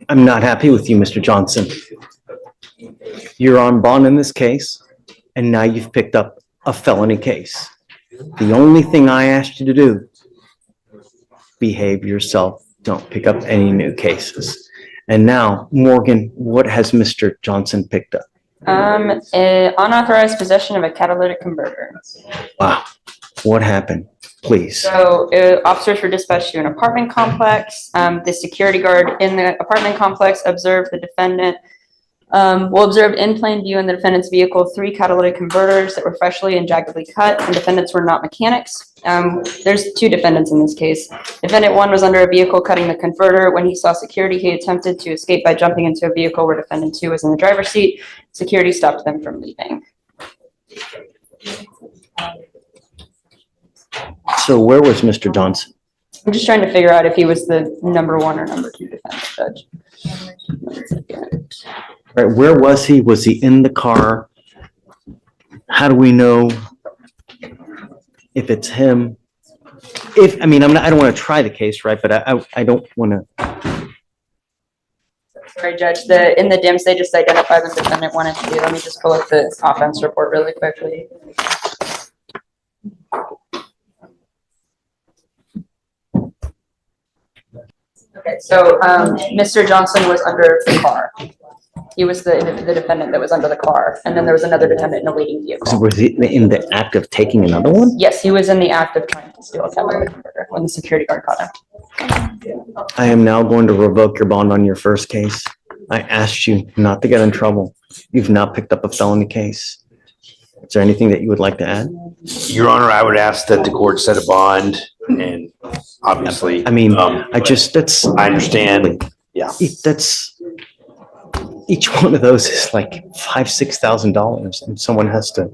I'm not happy with you, Mr. Johnson. You're on bond in this case, and now you've picked up a felony case. The only thing I asked you to do, behave yourself. Don't pick up any new cases. And now, Morgan, what has Mr. Johnson picked up? Unauthorized possession of a catalytic converter. Wow. What happened? Please. So officers were dispatched to an apartment complex. The security guard in the apartment complex observed the defendant, observed in plain view in the defendant's vehicle 3 catalytic converters that were freshly and jaggedly cut, and defendants were not mechanics. There's 2 defendants in this case. Defendant 1 was under a vehicle cutting the converter. When he saw security, he attempted to escape by jumping into a vehicle where defendant 2 was in the driver's seat. Security stopped them from leaving. So where was Mr. Johnson? I'm just trying to figure out if he was the number 1 or number 2 defendant, Judge. 1 second. Right, where was he? Was he in the car? How do we know if it's him? I don't want to try the case, right? But I don't want to. Sorry, Judge. In the DIMS, they just identified the defendant 1 and 2. Let me just pull up the offense report really quickly. Okay, so Mr. Johnson was under the car. He was the defendant that was under the car, and then there was another defendant in a waiting vehicle. So was he in the act of taking another one? Yes, he was in the act of trying to steal a catalytic converter when the security guard caught him. I am now going to revoke your bond on your first case. I asked you not to get in trouble. You've now picked up a felony case. Is there anything that you would like to add? Your Honor, I would ask that the court set a bond, and obviously. I understand. Yeah. That's, each one of those is like $5,000-6,000, and someone has to.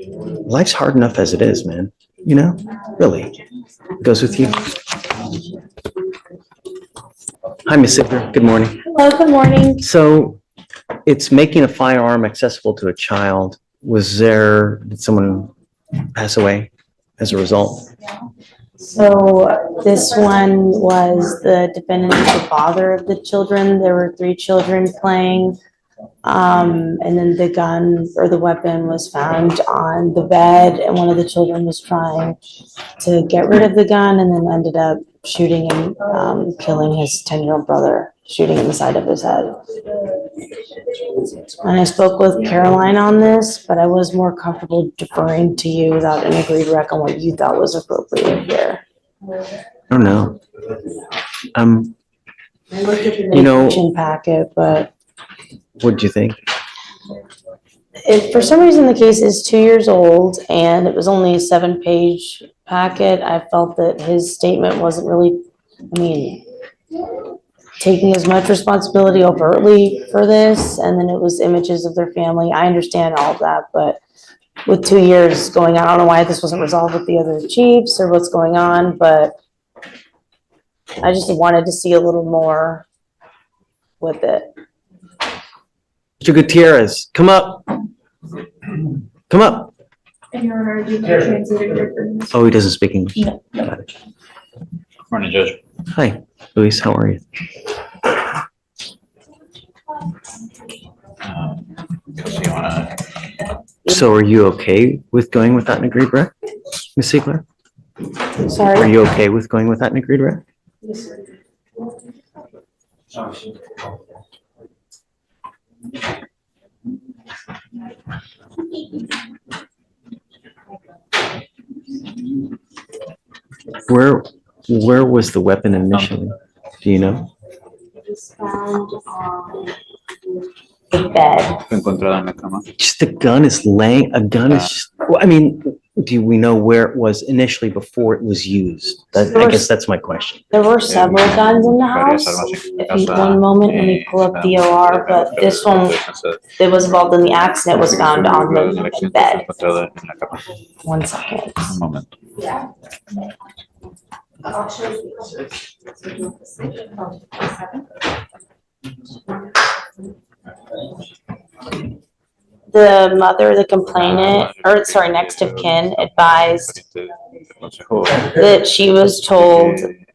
Life's hard enough as it is, man. You know, really. It goes with you. Hi, Ms. Ziegler. Good morning. Hello, good morning. So it's making a firearm accessible to a child. Did someone pass away as a result? So this one was the defendant, the father of the children. There were 3 children playing. And then the gun or the weapon was found on the bed, and one of the children was trying to get rid of the gun and then ended up shooting and killing his 10-year-old brother, shooting in the side of his head. And I spoke with Caroline on this, but I was more comfortable deferring to you without an agreed rec on what you thought was appropriate here. I don't know. I looked at the mitigation packet, but What did you think? for some reason the case is 2 years old and it was only a 7-page packet. I felt that his statement wasn't really, taking as much responsibility overtly for this, and then it was images of their family. I understand all of that, but with 2 years going on, I don't know why this wasn't resolved with the other chiefs or what's going on, but I just wanted to see a little more with it. Mr. Gutierrez, come up. Come up. Oh, he doesn't speak English. No. Got it. Morning, Judge. Hi, Luis. How are you? So you wanna, So are you okay with going without an agreed rec? Ms. Ziegler? Are Sorry. you okay with going without an agreed rec? Where was the weapon initially? Do you know? It was found on the bed. fue encontrada en la cama. Just a gun is laying, a gun is, just, well, I mean, do we know where it was initially before it was used? I guess that's my question. There were several guns in the house. If you, one moment, let me pull up the OR, but this one that was involved in the accident was found on the bed. One second. Un momento. The mother, the complainant, or sorry, next of kin advised aconsejó that she was told que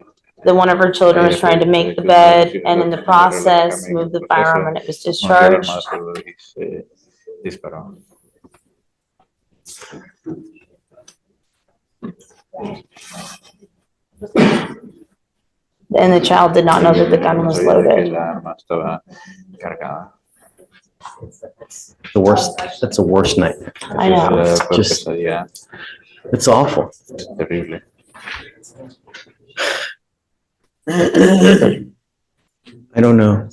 that one of her children was trying to make the bed and in the process moved the firearm and it was movió el discharged. arma y se disparó. And the child did not know that the gun was No sabía que loaded. la arma estaba cargada. The worst, that's a worst night. I know. Es la peor Just- pesadilla, It's awful. es terrible. I don't know. No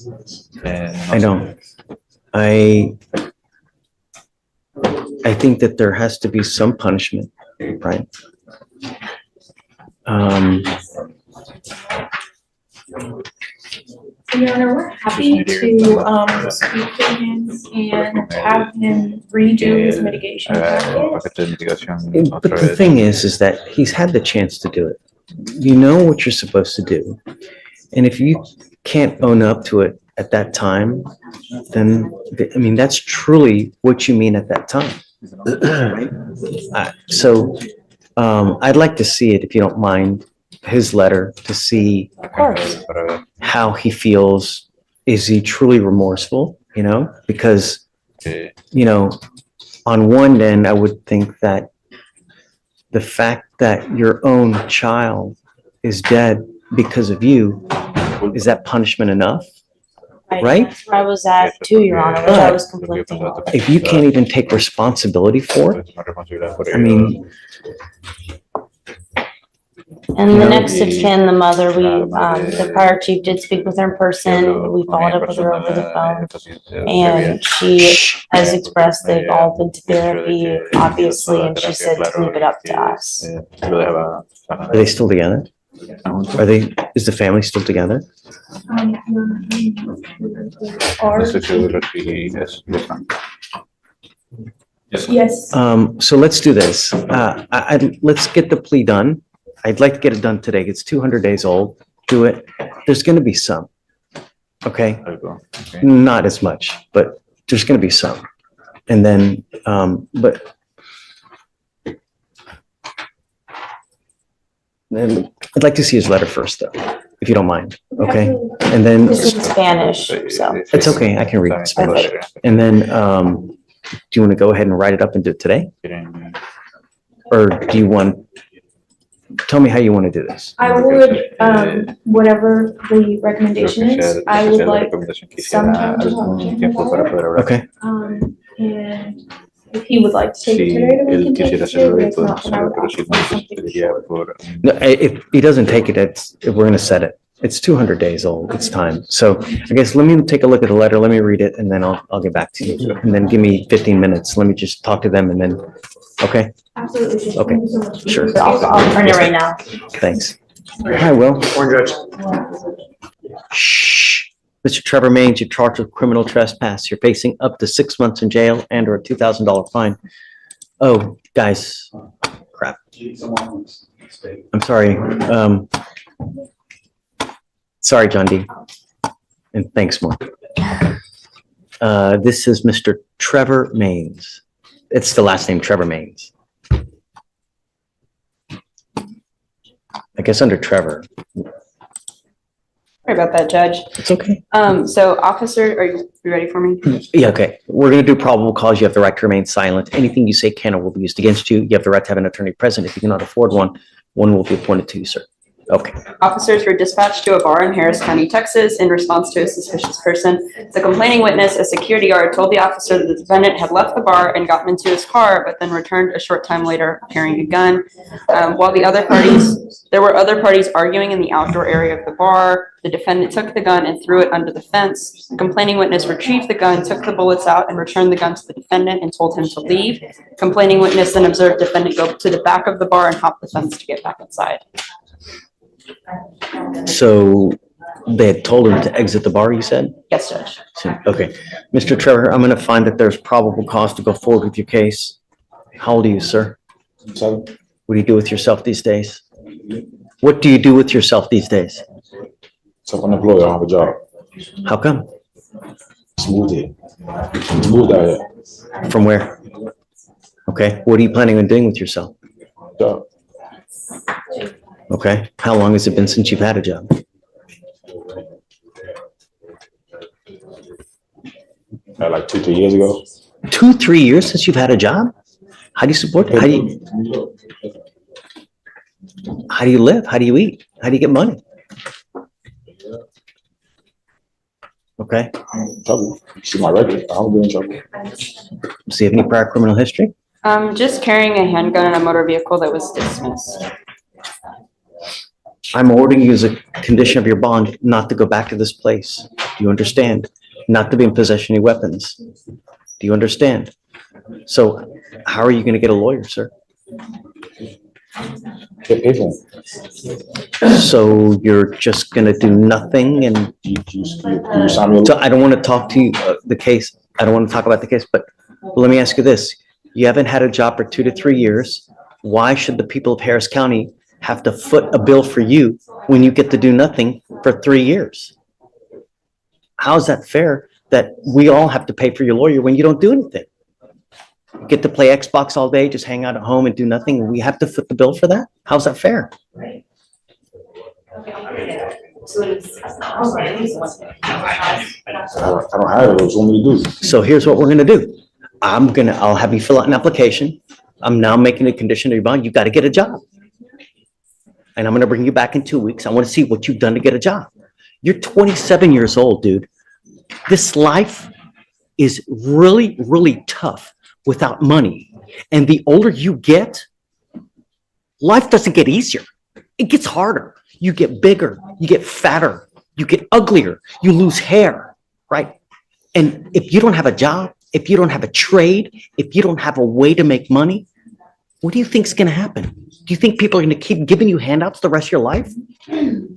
I sé. don't. I think that there has to be some punishment, right? Your Honor, we're happy to speak to him and have him redo his mitigation packet. Paquete de mitigación But otra the vez. thing is that he's had the chance to do it. You know what you're supposed to do. And if you can't own up to it at that time, then, I mean, that's truly what you mean at that time. Right? So, I'd like to see it, if you don't mind, his letter, to see Of course. Para ver how he feels. Is he truly remorseful, you know? Because, que you know, on one end, I would think that the fact that your own child is dead because of you, is that punishment enough? Right? That's where I was at too, Your Honor, which I was conflicting on. If you can't even take responsibility for it, es una responsabilidad por I ello. mean, And the next of kin, the mother, the prior chief did speak with her in person. We followed up with her over the phone. And she has expressed they've all been to therapy, obviously, and she said to leave it up to us. are they still together? Is the family still together? No estoy seguro si es están. Yes. So let's do this. Let's get the plea done. I'd like to get it done today. It's 200 days old. Do it. There's gonna be some. Okay? Algo, ok. Not as much, but there's gonna be some. And then, but then I'd like to see his letter first, though, if you don't mind, okay? And then, It's in Spanish, so. It's okay, I can read Spanish. and then, do you want to go ahead and write it up and do it today? Quieren- Or do you want, tell me how you want to do this. I would, whatever the recommendation is, I would like some time to talk to him tiempo para about it. poder hablar. Okay, And if he would like to take it Si today, then we él can take quisiera it today, hacerlo but hoy, if not, podemos then I hacerlo, would pero si ask no, for pues something pediría before. por no, if he doesn't take it, we're gonna set it. It's 200 days old, it's time. So I guess let me take a look at the letter, let me read it, and then I'll get back to you. And then give me 15 minutes, let me just talk to them and then, okay, Absolutely. Okay. Thank you so much. Sure. I'll print it right now. thanks. Hi, Will. Shh. Mr. Trevor Maines, you're charged with criminal trespass. You're facing up to 6 months in jail and or a $2,000 fine. Oh, guys, crap. I'm sorry. Sorry, John D. And thanks, Mark. This is Mr. Trevor Maines. It's the last name, Trevor Maines. I guess under Trevor. Sorry about that, Judge. It's okay. So officer, are you ready for me? Yeah, okay. We're gonna do probable cause. You have the right to remain silent. Anything you say can or will be used against you. You have the right to have an attorney present. If you cannot afford one, one will be appointed to you, sir. Okay. Officers were dispatched to a bar in Harris County, Texas, in response to a suspicious person. The complaining witness, a security guard, told the officer that the defendant had left the bar and gotten into his car, but then returned a short time later carrying a gun. While there were other parties arguing in the outdoor area of the bar. The defendant took the gun and threw it under the fence. The complaining witness retrieved the gun, took the bullets out, and returned the gun to the defendant and told him to leave. Complaining witness then observed defendant go to the back of the bar and hop the fence to get back inside. So they had told him to exit the bar, you said? Yes, Judge. Okay. Mr. Trevor, I'm gonna find that there's probable cause to go forward with your case. How old are you, sir? So, What do you do with yourself these days? What do you do with yourself these days? unemployed, I don't have a job. How come? Just moved here. Moved out here. From where? Okay, what are you planning on doing with yourself? Job. Okay, how long has it been since you've had a job? Like 2, 3 years ago. 2, 3 years since you've had a job? How do you support, how do you live? How do you eat? How do you get money? Okay, Trouble. You see my record. I don't be in trouble. so you have any prior criminal history? Just carrying a handgun in a motor vehicle that was dismissed. I'm ordering you as a condition of your bond not to go back to this place. Do you understand? Not to be in possession of any weapons. Do you understand? So how are you going to get a lawyer, sir? Get paid for it. So you're just going to do nothing and You sign me so I don't want to talk to you, the case. I don't want to talk about the case, but let me ask you this. You haven't had a job for 2 to 3 years. Why should the people of Harris County have to foot a bill for you when you get to do nothing for 3 years? How is that fair that we all have to pay for your lawyer when you don't do anything? You get to play Xbox all day, just hang out at home and do nothing, and we have to foot the bill for that? How's that fair? I don't have it. What you want me to do? So here's what we're gonna do. I'll have you fill out an application. I'm now making a condition of your bond. You gotta get a job. And I'm gonna bring you back in 2 weeks. I wanna see what you've done to get a job. You're 27 years old, dude. This life is really, really tough without money. And the older you get, life doesn't get easier. It gets harder. You get bigger, you get fatter, you get uglier, you lose hair, right? And if you don't have a job, if you don't have a trade, if you don't have a way to make money, what do you think's gonna happen? Do you think people are gonna keep giving you handouts the rest of your life?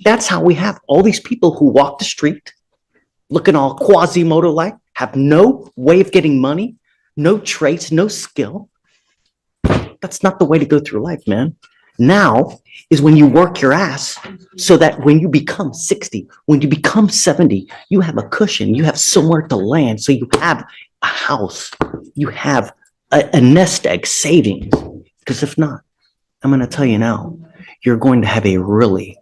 That's how we have all these people who walk the street, looking all Quasimodo-like, have no way of getting money, no traits, no skill. That's not the way to go through life, man. Now is when you work your ass so that when you become 60, when you become 70, you have a cushion, you have somewhere to land, so you have a house, you have a nest egg savings. Because if not, I'm going to tell you now, you're going to have a really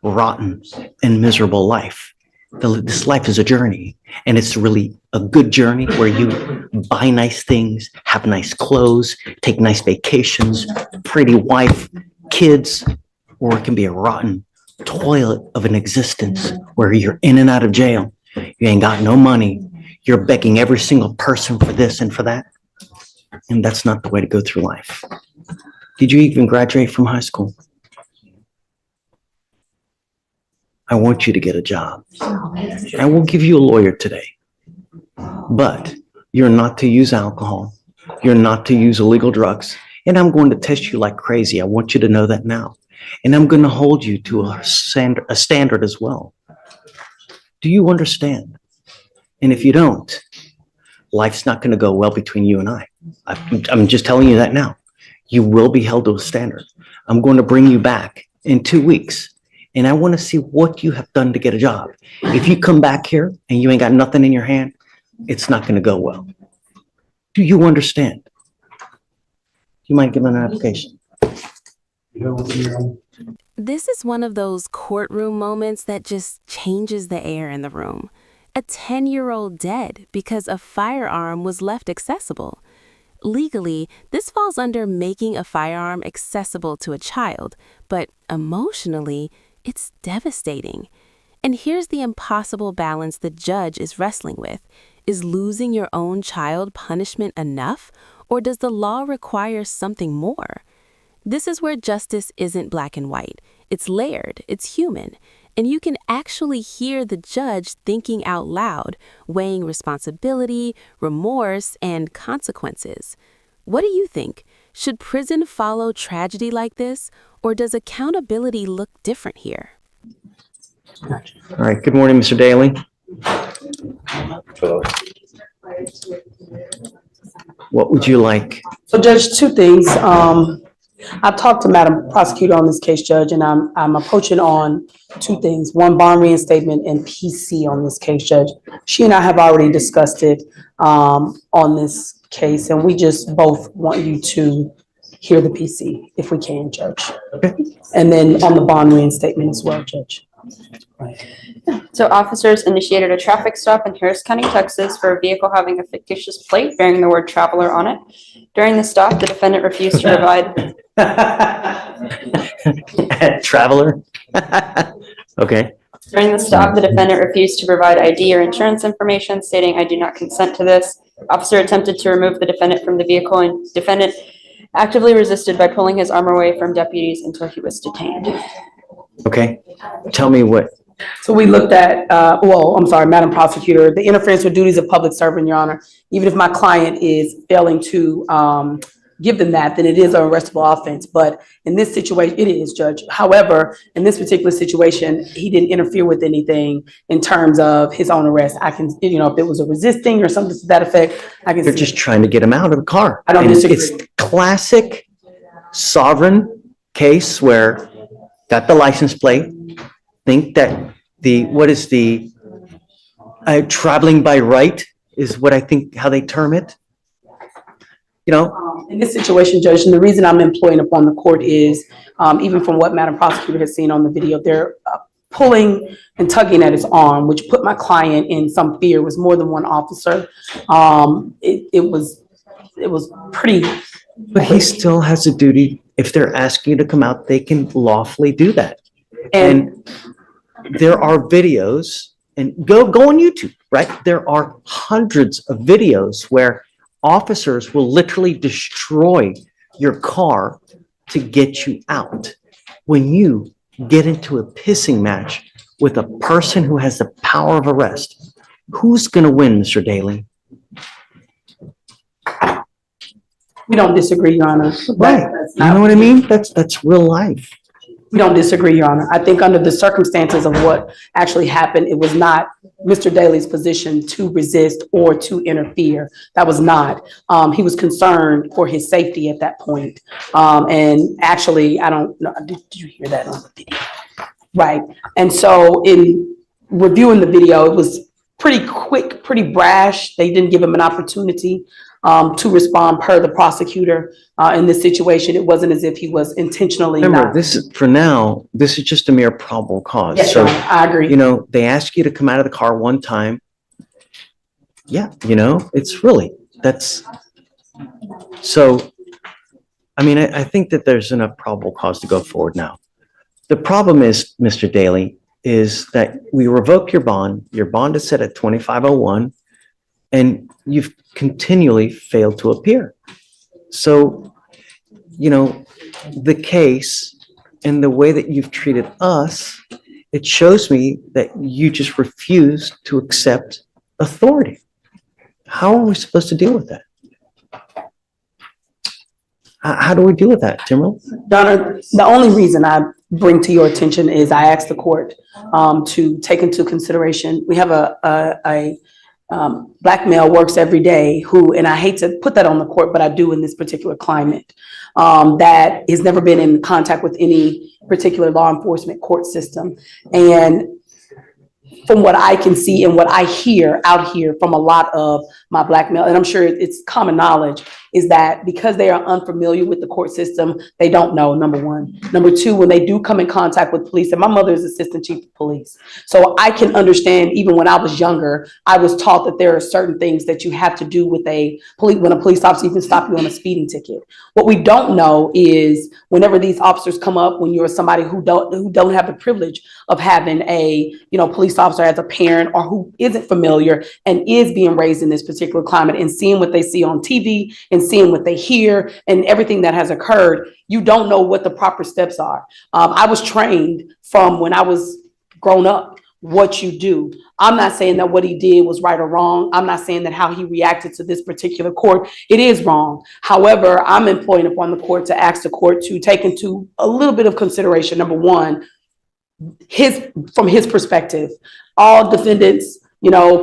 rotten and miserable life. This life is a journey, and it's really a good journey where you buy nice things, have nice clothes, take nice vacations, pretty wife, kids, or it can be a rotten toilet of an existence where you're in and out of jail. You ain't got no money. You're begging every single person for this and for that. And that's not the way to go through life. Did you even graduate from high school? I want you to get a job. I will give you a lawyer today, but you're not to use alcohol. You're not to use illegal drugs. And I'm going to test you like crazy. I want you to know that now. And I'm going to hold you to a standard as well. Do you understand? And if you don't, life's not going to go well between you and I. I'm just telling you that now. You will be held to a standard. I'm going to bring you back in 2 weeks. And I want to see what you have done to get a job. If you come back here and you ain't got nothing in your hand, it's not going to go well. Do you understand? You might give them an application. This is one of those courtroom moments that just changes the air in the room. A 10-year-old dead because a firearm was left accessible. Legally, this falls under making a firearm accessible to a child, but emotionally, it's devastating. And here's the impossible balance the judge is wrestling with. Is losing your own child punishment enough, or does the law require something more? This is where justice isn't black and white. It's layered, it's human, and you can actually hear the judge thinking out loud, weighing responsibility, remorse, and consequences. What do you think? Should prison follow tragedy like this, or does accountability look different here? All right. Good morning, Mr. Daly. What would you like? So Judge, two things. I talked to Madam Prosecutor on this case, Judge, and I'm approaching on two things. One, bond reinstatement, and PC on this case, Judge. She and I have already discussed it on this case, and we just both want you to hear the PC if we can, Judge. And then on the bond reinstatement as well, Judge. So officers initiated a traffic stop in Harris County, Texas for a vehicle having a fictitious plate bearing the word traveler on it. During the stop, the defendant refused to provide. Traveler? Okay. During the stop, the defendant refused to provide ID or insurance information, stating, "I do not consent to this." Officer attempted to remove the defendant from the vehicle, and defendant actively resisted by pulling his arm away from deputies until he was detained. Okay. Tell me what, So we looked at, I'm sorry, Madam Prosecutor, the interference with duties of public servant, Your Honor. Even if my client is failing to give them that, then it is an arrestable offense. But in this situation, it is, Judge. However, in this particular situation, he didn't interfere with anything in terms of his own arrest. I can, if it was a resisting or something to that effect, I can. they're just trying to get him out of the car. I don't And disagree. It's classic sovereign case where got the license plate, think that traveling by right is what I think, how they term it. In this situation, Judge, and the reason I'm employing upon the court is, even from what Madam Prosecutor has seen on the video, they're pulling and tugging at his arm, which put my client in some fear. It was more than one officer. It was pretty. But he still has a duty. If they're asking you to come out, they can lawfully do that. And there are videos, and go on YouTube, right? There are hundreds of videos where officers will literally destroy your car to get you out. When you get into a pissing match with a person who has the power of arrest, who's going to win, Mr. Daly? We don't disagree, Your Honor. Right. You know what I mean? That's real life. We don't disagree, Your Honor. I think under the circumstances of what actually happened, it was not Mr. Daly's position to resist or to interfere. That was not. He was concerned for his safety at that point. And actually, I don't know, did you hear that on the video? Right. And so in reviewing the video, it was pretty quick, pretty brash. They didn't give him an opportunity to respond per the prosecutor. In this situation, it wasn't as if he was intentionally Remember, not. this is just a mere probable cause. Yes, Your Honor, I agree. They ask you to come out of the car one time. Yeah, I think that there's enough probable cause to go forward now. The problem is, Mr. Daly, is that we revoke your bond. Your bond is set at 2501, and you've continually failed to appear. So, the case and the way that you've treated us, it shows me that you just refuse to accept authority. How are we supposed to deal with that? How do we deal with that, Timberland? Donna, the only reason I bring to your attention is I asked the court to take into consideration, we have a Black male works every day who, and I hate to put that on the court, but I do in this particular climate, that has never been in contact with any particular law enforcement court system. And from what I can see and what I hear out here from a lot of my Black male, and I'm sure it's common knowledge, is that because they are unfamiliar with the court system, they don't know, number one. Number two, when they do come in contact with police, and my mother is assistant chief of police, so I can understand, even when I was younger, I was taught that there are certain things that you have to do with when a police officer even stop you on a speeding ticket. What we don't know is whenever these officers come up, when you're somebody who don't have the privilege of having a police officer as a parent, or who isn't familiar and is being raised in this particular climate and seeing what they see on TV and seeing what they hear and everything that has occurred, you don't know what the proper steps are. I was trained from when I was grown up, what you do. I'm not saying that what he did was right or wrong. I'm not saying that how he reacted to this particular court, it is wrong. However, I'm employing upon the court to ask the court to take into a little bit of consideration, number one, from his perspective. All defendants,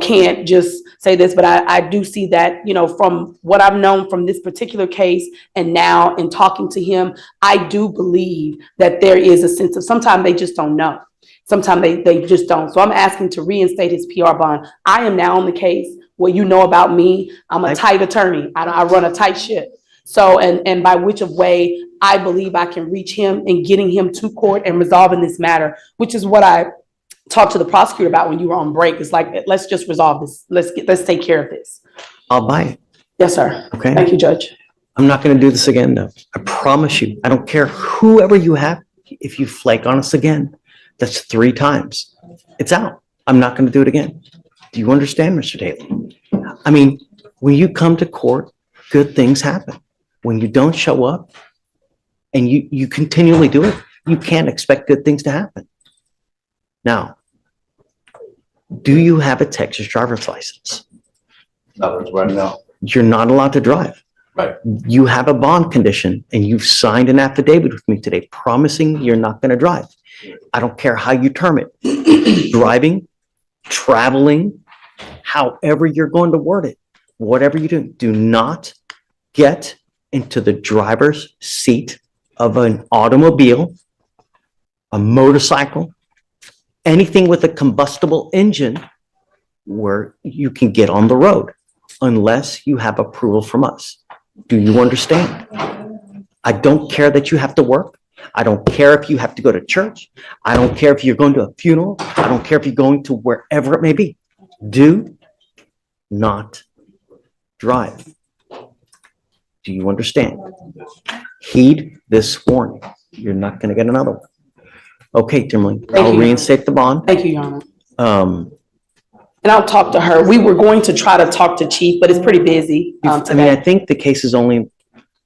can't just say this, but I do see that, from what I've known from this particular case and now in talking to him, I do believe that there is a sense of sometimes they just don't know. Sometimes they just don't. So I'm asking to reinstate his PR bond. I am now on the case. What you know about me, I'm a tight attorney. I run a tight ship. So, and by which of way I believe I can reach him in getting him to court and resolving this matter, which is what I talked to the prosecutor about when you were on break. It's like, let's just resolve this. Let's take care of this. I'll buy it, Yes, sir. okay? Thank you, Judge. I'm not gonna do this again, though. I promise you. I don't care whoever you have, if you flake on us again, that's 3 times. It's out. I'm not gonna do it again. Do you understand, Mr. Daly? I mean, when you come to court, good things happen. When you don't show up and you continually do it, you can't expect good things to happen. Now, do you have a Texas driver's license? No, right now. You're not allowed to drive. Right. You have a bond condition and you've signed an affidavit with me today promising you're not going to drive. I don't care how you term it. Driving, traveling, however you're going to word it, whatever you do not get into the driver's seat of an automobile, a motorcycle, anything with a combustible engine where you can get on the road unless you have approval from us. Do you understand? I don't care that you have to work. I don't care if you have to go to church. I don't care if you're going to a funeral. I don't care if you're going to wherever it may be. Do not drive. Do you understand? Heed this warning. You're not going to get another one. Okay, Timberlake, Thank I'll you. reinstate the bond. Thank you, Your Honor. Um, And I'll talk to her. We were going to try to talk to Chief, but it's pretty busy I mean, I today. think the case is only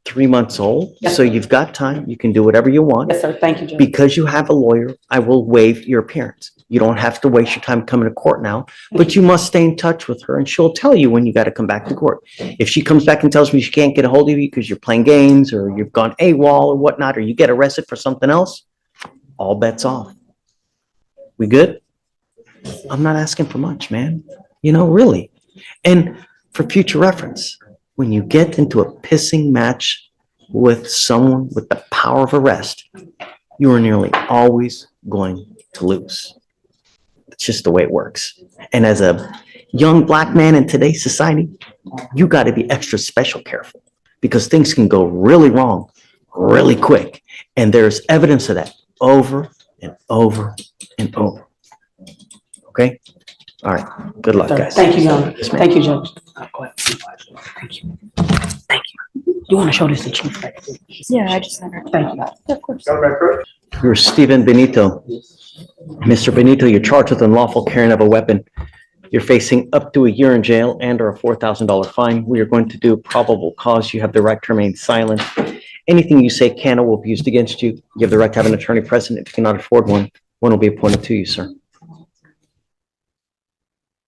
3 months old, Yes. so you've got time. You can do whatever you want. Yes, sir. Thank you, Judge. Because you have a lawyer, I will waive your appearance. You don't have to waste your time coming to court now, but you must stay in touch with her and she'll tell you when you got to come back to court. If she comes back and tells me she can't get a hold of you because you're playing games or you've gone AWOL or whatnot, or you get arrested for something else, all bets off. We good? I'm not asking for much, man. You know, really. And for future reference, when you get into a pissing match with someone with the power of arrest, you are nearly always going to lose. It's just the way it works. And as a young black man in today's society, you got to be extra special careful because things can go really wrong really quick. And there's evidence of that over and over and over. Okay? All right. Good luck, Sir, guys. thank you, Your Honor. Yes, ma'am. Thank you, Judge. Go ahead. Thank you. Thank you. You want to show this to Chief? Yeah, I just never. Thank you. Of course. You're Stephen Benito. Mr. Benito, you're charged with unlawful carrying of a weapon. You're facing up to a year in jail and or a $4,000 fine. We are going to do probable cause. You have the right to remain silent. Anything you say can or will be used against you. You have the right to have an attorney present. If you cannot afford one, one will be appointed to you, sir.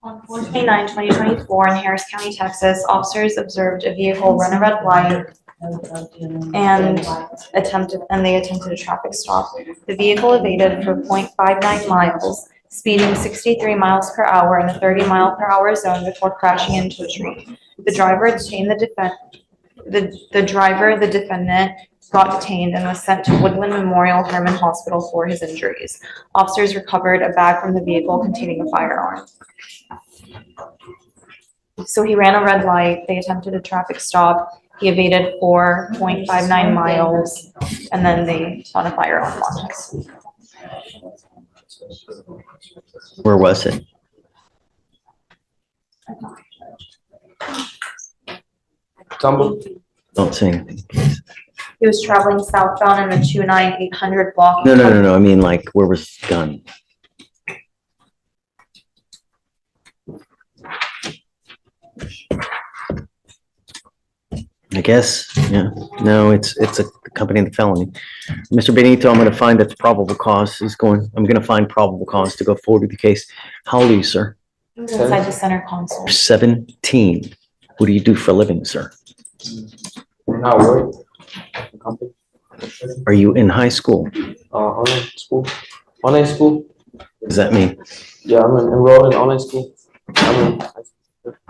On 4/29/2024 in Harris County, Texas, officers observed a vehicle run a red light and they attempted a traffic stop. The vehicle evaded for 0.59 miles, speeding 63 miles per hour in a 30-mile-per-hour zone before crashing into a tree. The driver detained the defendant got detained and was sent to Woodland Memorial Hermann Hospital for his injuries. Officers recovered a bag from the vehicle containing a firearm. So he ran a red light, they attempted a traffic stop, he evaded for 0.59 miles, and then they found a firearm on him. Where was it? Tumble. Don't say anything, please. He was traveling southbound in the 29800 block. No. I mean, like, where was the gun? I guess, yeah. No, it's a accompanying felony. Mr. Benito, I'm gonna find that the probable cause is I'm gonna find probable cause to go forward with the case. How old are you, sir? He was inside the center console. 17. What do you do for a living, sir? Not work. Company. Are you in high school? Online school. Online school. What does that mean? Yeah, I'm enrolled in online school.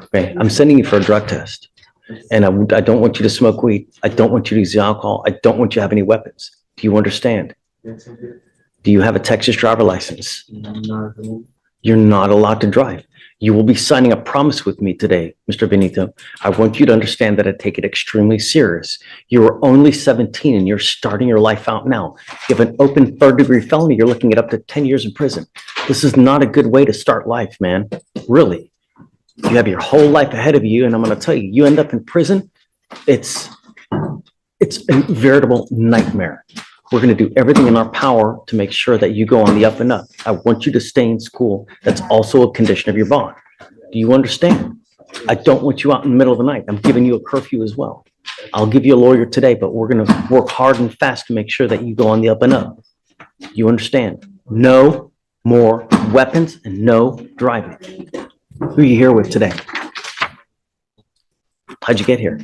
Okay, I'm sending you for a drug test. And I don't want you to smoke weed. I don't want you to use alcohol. I don't want you to have any weapons. Do you understand? Do you have a Texas driver license? You're not allowed to drive. You will be signing a promise with me today, Mr. Benito. I want you to understand that I take it extremely serious. You are only 17 and you're starting your life out now. You have an open third-degree felony, you're looking at up to 10 years in prison. This is not a good way to start life, man. Really. You have your whole life ahead of you, and I'm going to tell you, you end up in prison, it's a veritable nightmare. We're going to do everything in our power to make sure that you go on the up and up. I want you to stay in school. That's also a condition of your bond. Do you understand? I don't want you out in the middle of the night. I'm giving you a curfew as well. I'll give you a lawyer today, but we're going to work hard and fast to make sure that you go on the up and up. You understand? No more weapons and no driving. Who are you here with today? How'd you get here?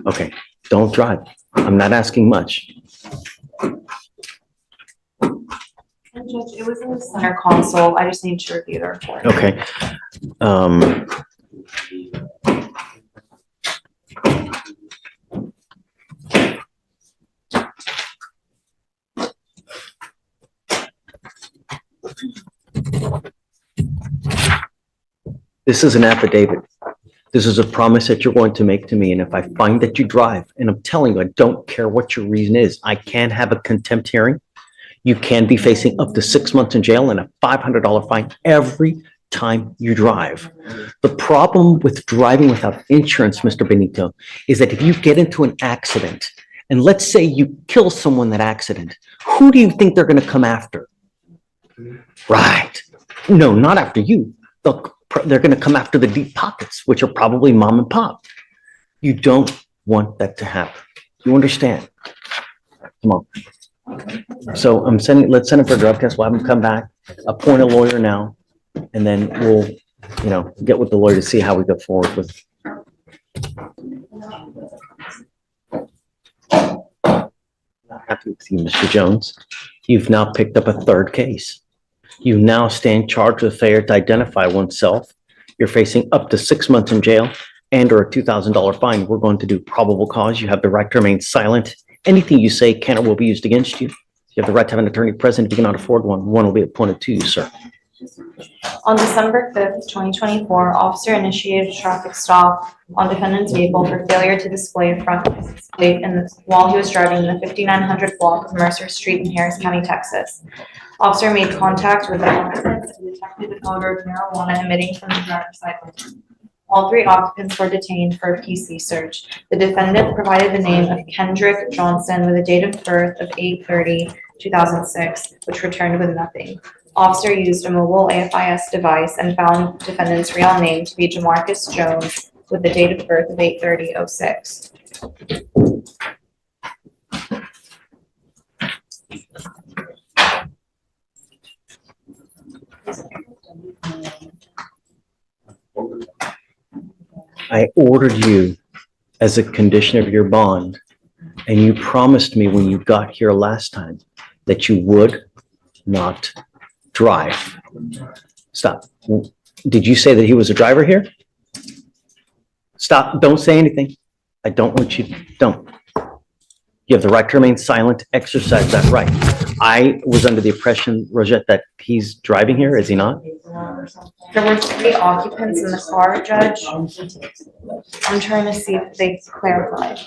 Okay, don't drive. I'm not asking much. And Judge, it was in the center console. I just need to review the report. Okay. This is an affidavit. This is a promise that you're going to make to me, and if I find that you drive, and I'm telling you, I don't care what your reason is, I can have a contempt hearing. You can be facing up to 6 months in jail and a $500 fine every time you drive. The problem with driving without insurance, Mr. Benito, is that if you get into an accident, and let's say you kill someone in that accident, who do you think they're going to come after? Right. No, not after you. They're going to come after the deep pockets, which are probably mom and pop. You don't want that to happen. You understand? Come on. So let's send him for a drug test. We'll have him come back, appoint a lawyer now, and then we'll, get with the lawyer to see how we go forward with. Happy with you, Mr. Jones. You've now picked up a third case. You now stand charged with failure to identify oneself. You're facing up to 6 months in jail and or a $2,000 fine. We're going to do probable cause. You have the right to remain silent. Anything you say can or will be used against you. You have the right to have an attorney present. If you cannot afford one, one will be appointed to you, sir. On December 5th, 2024, officer initiated a traffic stop on defendant's vehicle for failure to display front license plate while he was driving in the 5900 block of Mercer Street in Harris County, Texas. Officer made contact with the occupants and detected an odor of marijuana emitting from the driver's side window. All three occupants were detained for a PC search. The defendant provided the name of Kendrick Johnson with a date of birth of 8/30/2006, which returned with nothing. Officer used a mobile AFIS device and found defendant's real name to be Jamarcus Jones with the date of birth of 8/30/06. I ordered you as a condition of your bond, and you promised me when you got here last time that you would not drive. Stop. Did you say that he was a driver here? Stop. Don't say anything. I don't want you, don't. You have the right to remain silent. Exercise that right. I was under the impression, Rosette, that he's driving here. Is he not? There were three occupants in the car, Judge. I'm trying to see if they clarified.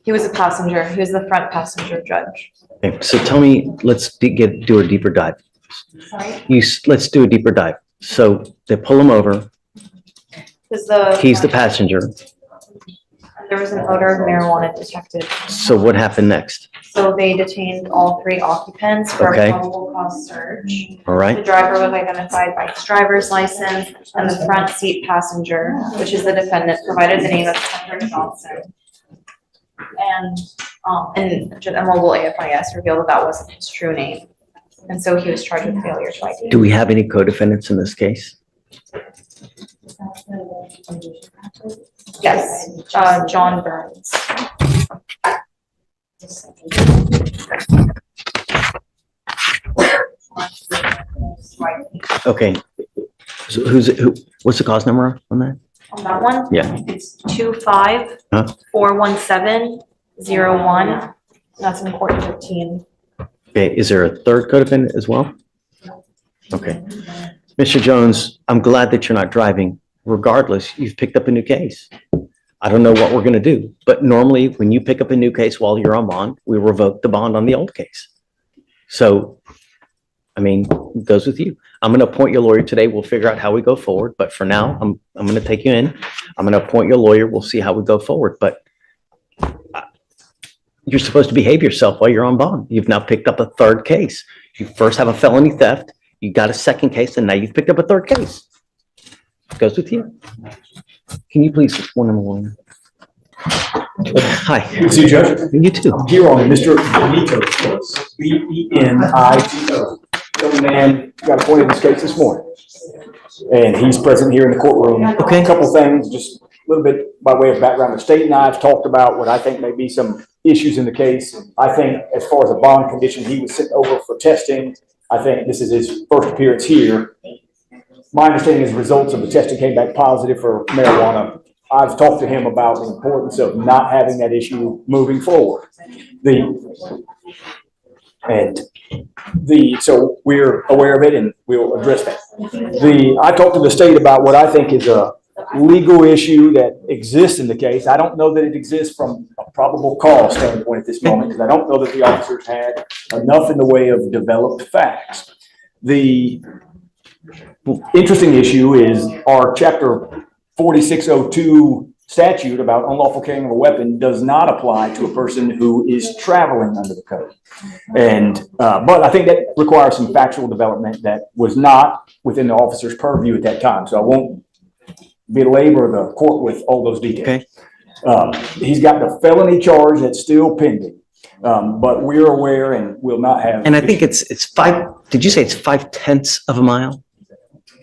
He was a passenger. He was the front passenger, Judge. Okay, so tell me, let's do a deeper dive. Sorry? Let's do a deeper dive. So they pull him over. He's the passenger. There was an odor of marijuana detected. So what happened next? So they detained all three occupants for Okay. a probable cause search. All The right. driver was identified by his driver's license, and the front seat passenger, which is the defendant, provided the name of Kendrick Johnson. And a mobile AFIS revealed that that wasn't his true name. And so he was charged with failure to ID. Do we have any co-defendants in this case? Yes, John Burns. Okay. So what's the cause number on that? On that one? Yeah. It's 25-417-01 That's in court 15. Okay, is there a third co-defendant as well? Okay. Mr. Jones, I'm glad that you're not driving. Regardless, you've picked up a new case. I don't know what we're gonna do, but normally when you pick up a new case while you're on bond, we revoke the bond on the old case. So, I mean, it goes with you. I'm gonna appoint your lawyer today. We'll figure out how we go forward, but for now, I'm gonna take you in. I'm gonna appoint your lawyer. We'll see how we go forward, but you're supposed to behave yourself while you're on bond. You've now picked up a third case. You first have a felony theft, you got a second case, and now you've picked up a third case. Goes with you. Can you please one number one? Hi. Good to see you, Judge. You too. I'm here on Mr. Benito's case, Benito. Young man got appointed in this case this morning. And he's present here in the courtroom. Okay. A couple things, just a little bit by way of background. The state and I have talked about what I think may be some issues in the case. I think as far as a bond condition, he was sent over for testing. I think this is his first appearance here. My understanding is results of the testing came back positive for marijuana. I've talked to him about the importance of not having that issue moving forward. So we're aware of it and we'll address that. I talked to the state about what I think is a legal issue that exists in the case. I don't know that it exists from a probable cause standpoint at this moment, because I don't know that the officers had enough in the way of developed facts. The interesting issue is our chapter 4602 statute about unlawful carrying of a weapon does not apply to a person who is traveling under the code. But I think that requires some factual development that was not within the officer's purview at that time. So I won't belabor the court with all those details. Okay. He's got the felony charge that's still pending. But we're aware and will not have. And I think it's five, did you say it's 5/10 of a mile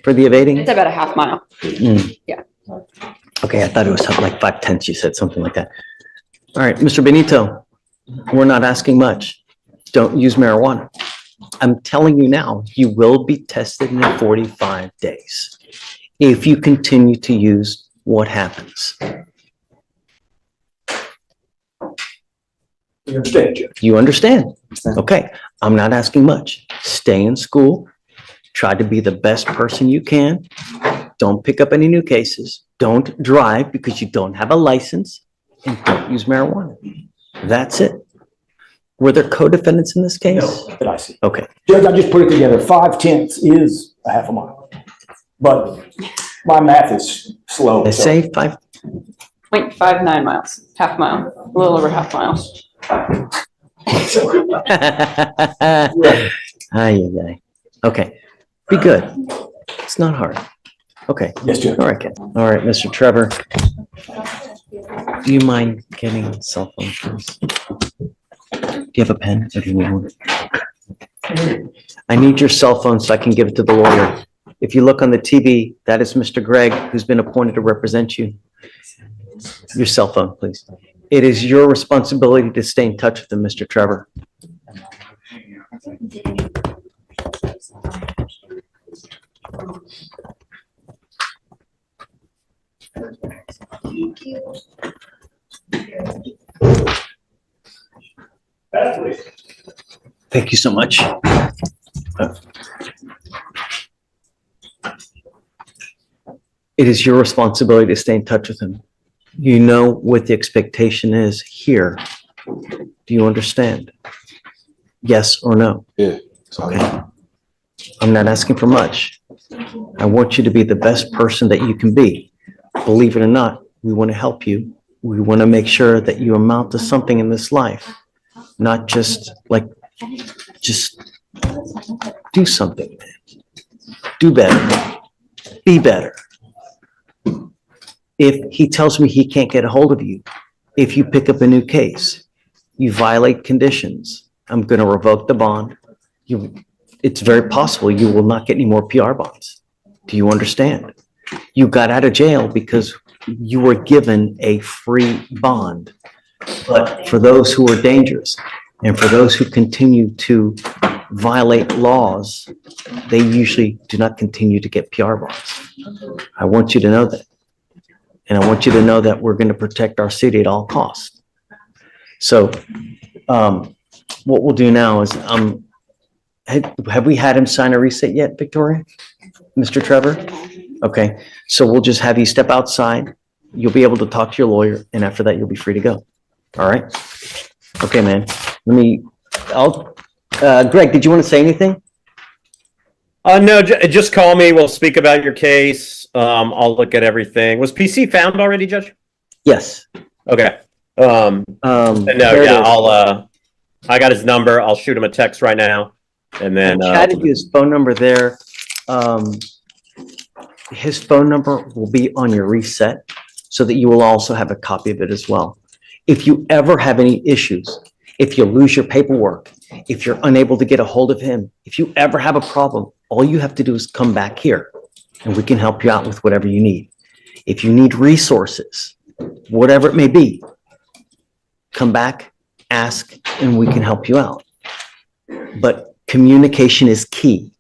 for the evading? It's about a half mile. Yeah. Okay, I thought it was something like 5/10. You said something like that. All right, Mr. Benito, we're not asking much. Don't use marijuana. I'm telling you now, you will be tested in 45 days. If you continue to use, what happens? You understand, Judge? You understand? Okay, I'm not asking much. Stay in school. Try to be the best person you can. Don't pick up any new cases. Don't drive because you don't have a license, and don't use marijuana. That's it. Were there co-defendants in this case? No, that I see. Okay. Judge, I just put it together. 5/10 is a half a mile. But my math is slow. They so- say 5. 0.59 miles, half mile, a little over half mile. Ay. Okay, be good. It's not hard. Okay. Yes, Judge. All right, Ken. All right, Mr. Trevor. Do you mind getting a cell phone, please? Do you have a pen or do you need one? I need your cell phone so I can give it to the lawyer. If you look on the TV, that is Mr. Gregg, who's been appointed to represent you. Your cell phone, please. It is your responsibility to stay in touch with him, Mr. Trevor. Thank you so much. It is your responsibility to stay in touch with him. You know what the expectation is here. Do you understand? Yes or no? Yeah. Okay. I'm not asking for much. I want you to be the best person that you can be. Believe it or not, we want to help you. We want to make sure that you amount to something in this life, not just do something. Do better. Be better. If he tells me he can't get a hold of you, if you pick up a new case, you violate conditions, I'm going to revoke the bond. It's very possible you will not get any more PR bonds. Do you understand? You got out of jail because you were given a free bond. But for those who are dangerous and for those who continue to violate laws, they usually do not continue to get PR bonds. I want you to know that. And I want you to know that we're going to protect our city at all costs. So what we'll do now is, have we had him sign a reset yet, Victoria? Mr. Trevor? Okay, so we'll just have you step outside. You'll be able to talk to your lawyer, and after that, you'll be free to go. All right? Okay, man. Greg, did you want to say anything? No, just call me. We'll speak about your case. I'll look at everything. Was PC found already, Judge? Yes. Okay. There it is. I got his number. I'll shoot him a text right now. And then, Chatted you his phone number there. His phone number will be on your reset so that you will also have a copy of it as well. If you ever have any issues, if you lose your paperwork, if you're unable to get a hold of him, if you ever have a problem, all you have to do is come back here and we can help you out with whatever you need. If you need resources, whatever it may be, come back, ask, and we can help you out. But communication is key.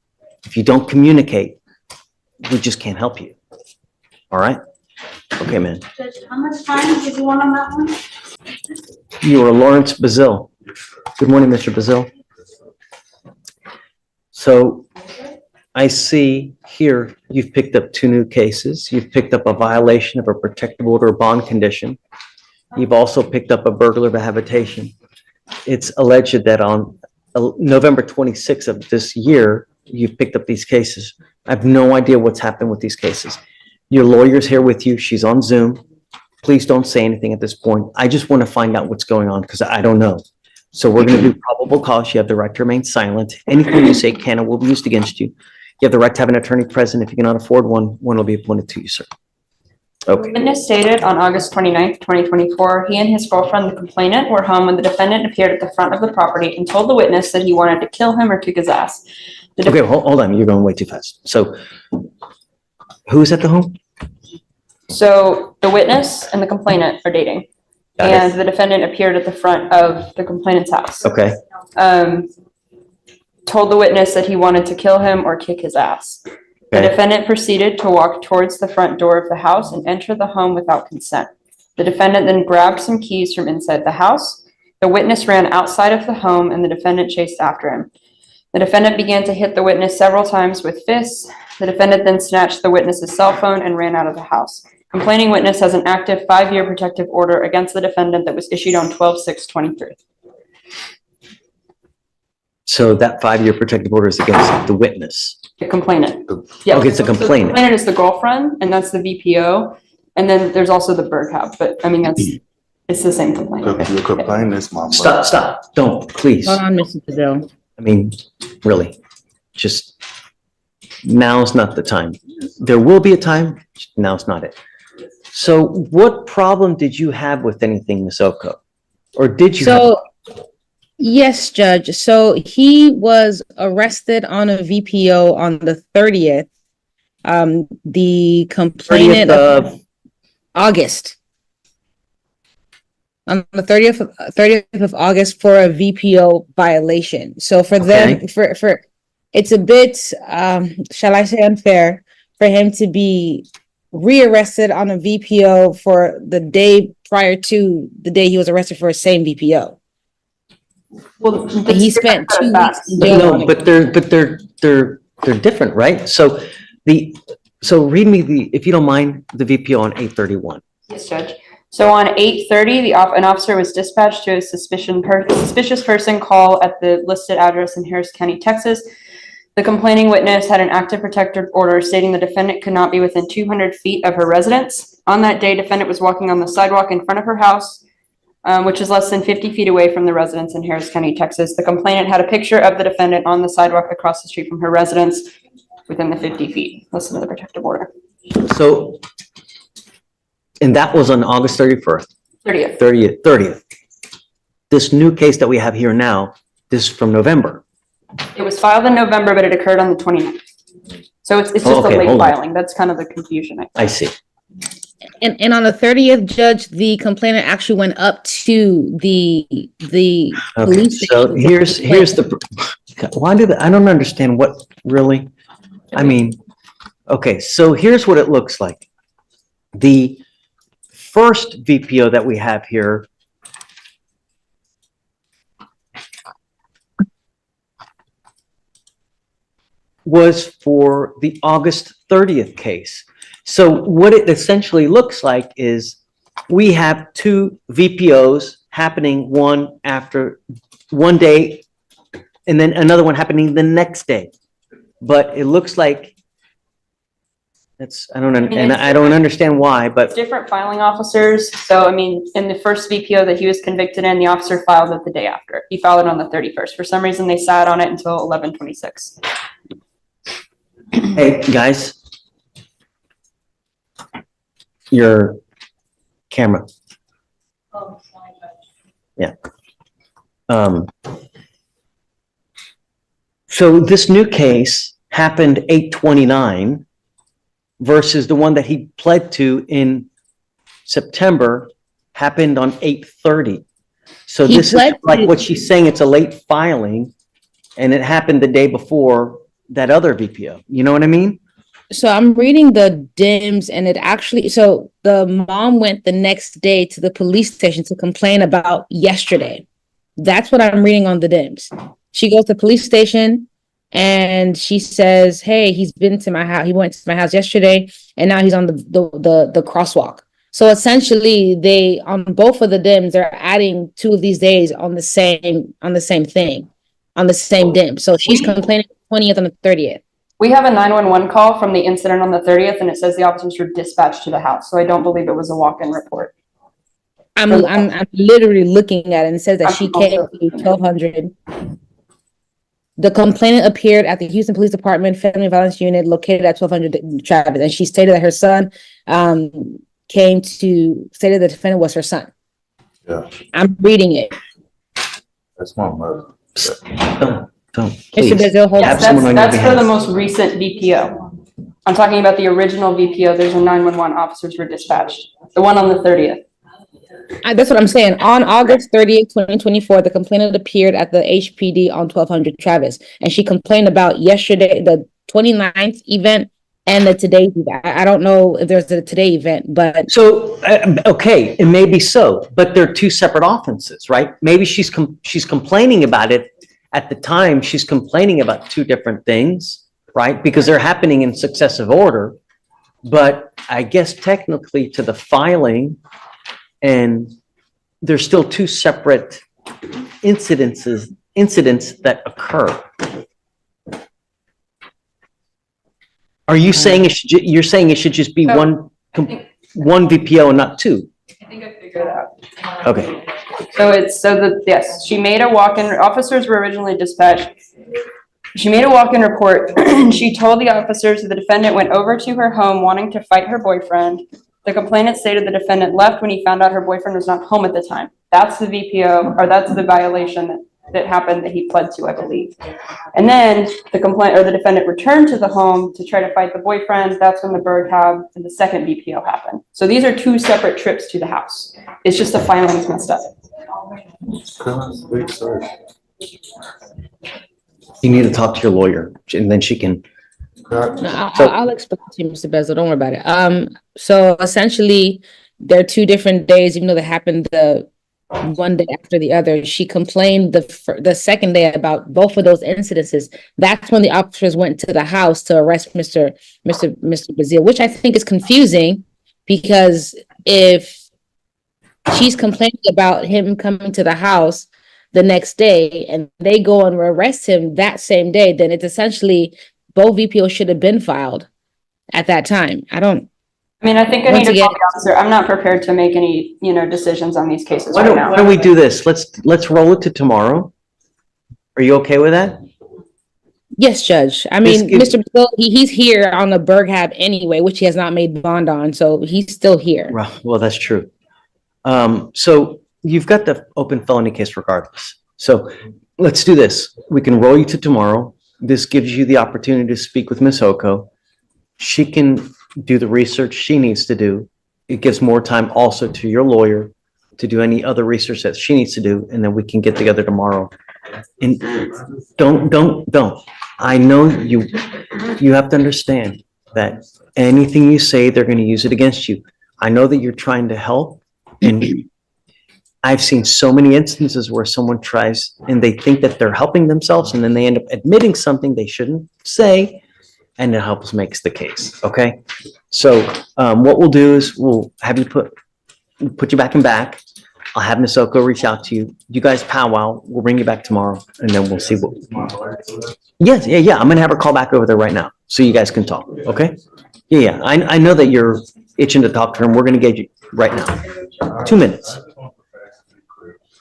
If you don't communicate, we just can't help you. All right? Okay, man. Judge, how much time did you want on that one? You are Lawrence Bazil. Good morning, Mr. Bazil. So I see here you've picked up 2 new cases. You've picked up a violation of a protective order bond condition. You've also picked up a burglar of a habitation. It's alleged that on November 26th of this year, you've picked up these cases. I have no idea what's happened with these cases. Your lawyer's here with you. She's on Zoom. Please don't say anything at this point. I just want to find out what's going on because I don't know. So we're going to do probable cause. You have the right to remain silent. Anything you say can and will be used against you. You have the right to have an attorney present. If you cannot afford one will be appointed to you, sir. Okay. Witness stated on August 29th, 2024, he and his girlfriend, the complainant, were home when the defendant appeared at the front of the property and told the witness that he wanted to kill him or kick his ass. Okay, hold on. You're going way too fast. So who's at the home? So the witness and the complainant are dating. Got it. And the defendant appeared at the front of the complainant's house. Okay. Told the witness that he wanted to kill him or kick his ass. The Okay. defendant proceeded to walk towards the front door of the house and enter the home without consent. The defendant then grabbed some keys from inside the house. The witness ran outside of the home and the defendant chased after him. The defendant began to hit the witness several times with fists. The defendant then snatched the witness's cell phone and ran out of the house. Complaining witness has an active 5-year protective order against the defendant that was issued on 12/6/23. So that 5-year protective order is against the witness. The complainant. Yeah. Okay, it's a So the complainant. complainant is the girlfriend, and that's the VPO. And then there's also the bird house, but I mean, it's the same complainant. The complainant, mama. Stop. Don't, please. Hold on, Mr. Bazil. I mean, really, just now's not the time. There will be a time, now's not it. So what problem did you have with anything, Ms. Oko? Or did you? So, yes, Judge. So he was arrested on a VPO on the 30th. The complainant 30th of August. On the 30th of August for a VPO violation. So for them, for it's a bit, shall I say, unfair for him to be rearrested on a VPO for the day prior to the day he was arrested for the same VPO. Well, And he spent 2 weeks in jail. No, but they're different, right? So read me if you don't mind, the VPO on 8/31. Yes, Judge. So on 8/30, an officer was dispatched to a suspicious person call at the listed address in Harris County, Texas. The complaining witness had an active protective order stating the defendant could not be within 200 feet of her residence. On that day, defendant was walking on the sidewalk in front of her house, which is less than 50 feet away from the residence in Harris County, Texas. The complainant had a picture of the defendant on the sidewalk across the street from her residence within the 50 feet. Listen to the protective order. So, and that was on August 31st. 30th. This new case that we have here now, this is from November. It was filed in November, but it occurred on the 29th. So it's just a Okay, late hold on. filing. That's kind of the confusion. I see. And on the 30th, Judge, the complainant actually went up to the Okay, police so station. here's the, I don't understand what really, I mean, okay, so here's what it looks like. The first VPO that we have here was for the August 30th case. So what it essentially looks like is we have two VPOs happening one after one day and then another one happening the next day. But it looks like I don't understand why, but Different filing officers. So, I mean, in the first VPO that he was convicted in, the officer filed it the day after. He filed it on the 31st. For some reason, they sat on it until 11/26. hey, guys. Your camera. Yeah. So this new case happened 8/29 versus the one that he pled to in September happened on 8/30. So He this is pled like to- what she's saying, it's a late filing and it happened the day before that other VPO. You know what I mean? So I'm reading the DIMS and it actually, so the mom went the next day to the police station to complain about yesterday. That's what I'm reading on the DIMS. She goes to the police station and she says, hey, he's been to my house. He went to my house yesterday and now he's on the crosswalk. So essentially they, on both of the DIMS, they're adding 2 of these days on the same thing, on the same DIM. So she's complaining 20th and the 30th. We have a 911 call from the incident on the 30th, and it says the officers were dispatched to the house. So I don't believe it was a walk-in report. I'm literally looking at it and it says that she came to 1200. The complainant appeared at the Houston Police Department Family Violence Unit located at 1200 Travis, and she stated that her son stated the defendant was her son. Yeah, I'm reading it. that's my mother. Don't, Mr. please. Brazil, hold Have on. someone on your That's for the behalf. most recent VPO. I'm talking about the original VPO. There's a 911 officers were dispatched. The one on the 30th. That's what I'm saying. On August 30th, 2024, the complainant appeared at the HPD on 1200 Travis, and she complained about yesterday, the 29th event, and the today's event. I don't know if there's a today event, but So, okay, it may be so, but they're two separate offenses, right? Maybe she's complaining about it. At the time, she's complaining about two different things, right? Because they're happening in successive order. But I guess technically to the filing, and there's still two separate incidents that occur. Are you saying you're saying it should just be one VPO and not two? I think I figured it out. Okay. Yes, she made a walk-in, officers were originally dispatched. She made a walk-in report. She told the officers that the defendant went over to her home wanting to fight her boyfriend. The complainant stated the defendant left when he found out her boyfriend was not home at the time. That's the VPO, or that's the violation that happened that he pled to, I believe. And then the defendant returned to the home to try to fight the boyfriend. That's when the bird hab and the second VPO happened. So these are two separate trips to the house. It's just the filing's messed up. You need to talk to your lawyer and then she can. I'll explain to you, Mr. Bezel. Don't worry about it. So essentially, there are 2 different days, even though they happened the one day after the other. She complained the second day about both of those incidences. That's when the officers went to the house to arrest Mr. Brazil, which I think is confusing because if she's complaining about him coming to the house the next day and they go and arrest him that same day, then it's essentially both VPOs should have been filed at that time. I think I need to call the officer. I'm not prepared to make any, decisions on these cases right now. Why don't we do this? Let's roll it to tomorrow. Are you okay with that? Yes, Judge. I mean, Mr. Brazil, he's here on the Berghab anyway, which he has not made bond on, so he's still here. Well, that's true. So you've got the open felony case regardless. So let's do this. We can roll you to tomorrow. This gives you the opportunity to speak with Ms. Oko. She can do the research she needs to do. It gives more time also to your lawyer to do any other research that she needs to do, and then we can get together tomorrow. And don't. I know you have to understand that anything you say, they're going to use it against you. I know that you're trying to help, and I've seen so many instances where someone tries and they think that they're helping themselves and then they end up admitting something they shouldn't say, and it helps makes the case, okay? So, what we'll do is we'll have you put you back in back. I'll have Nisoko reach out to you. You guys powwow. We'll bring you back tomorrow and then we'll see what. Yes, yeah. I'm gonna have her call back over there right now so you guys can talk, okay? Yeah. I know that you're itching to talk to her and we're gonna get you right now. 2 minutes.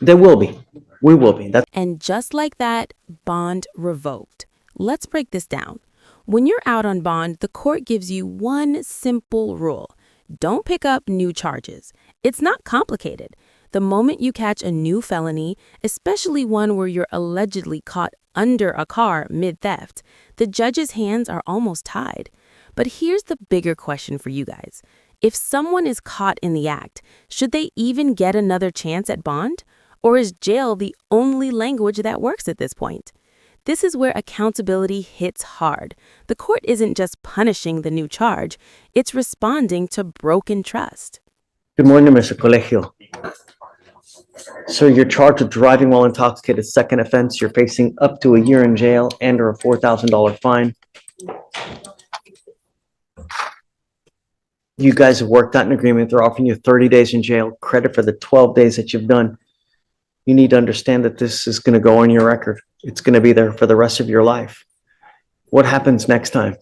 There will be. We will be. That's. And just like that, bond revoked. Let's break this down. When you're out on bond, the court gives you one simple rule. Don't pick up new charges. It's not complicated. The moment you catch a new felony, especially one where you're allegedly caught under a car mid-theft, the judge's hands are almost tied. But here's the bigger question for you guys. If someone is caught in the act, should they even get another chance at bond? Or is jail the only language that works at this point? This is where accountability hits hard. The court isn't just punishing the new charge, it's responding to broken trust. Good morning, Mr. Colegio. Sir, you're charged with driving while intoxicated, second offense. You're facing up to a year in jail and or a $4,000 fine. You guys have worked out an agreement. They're offering you 30 days in jail, credit for the 12 days that you've done. You need to understand that this is going to go on your record. It's going to be there for the rest of your life. What happens next time?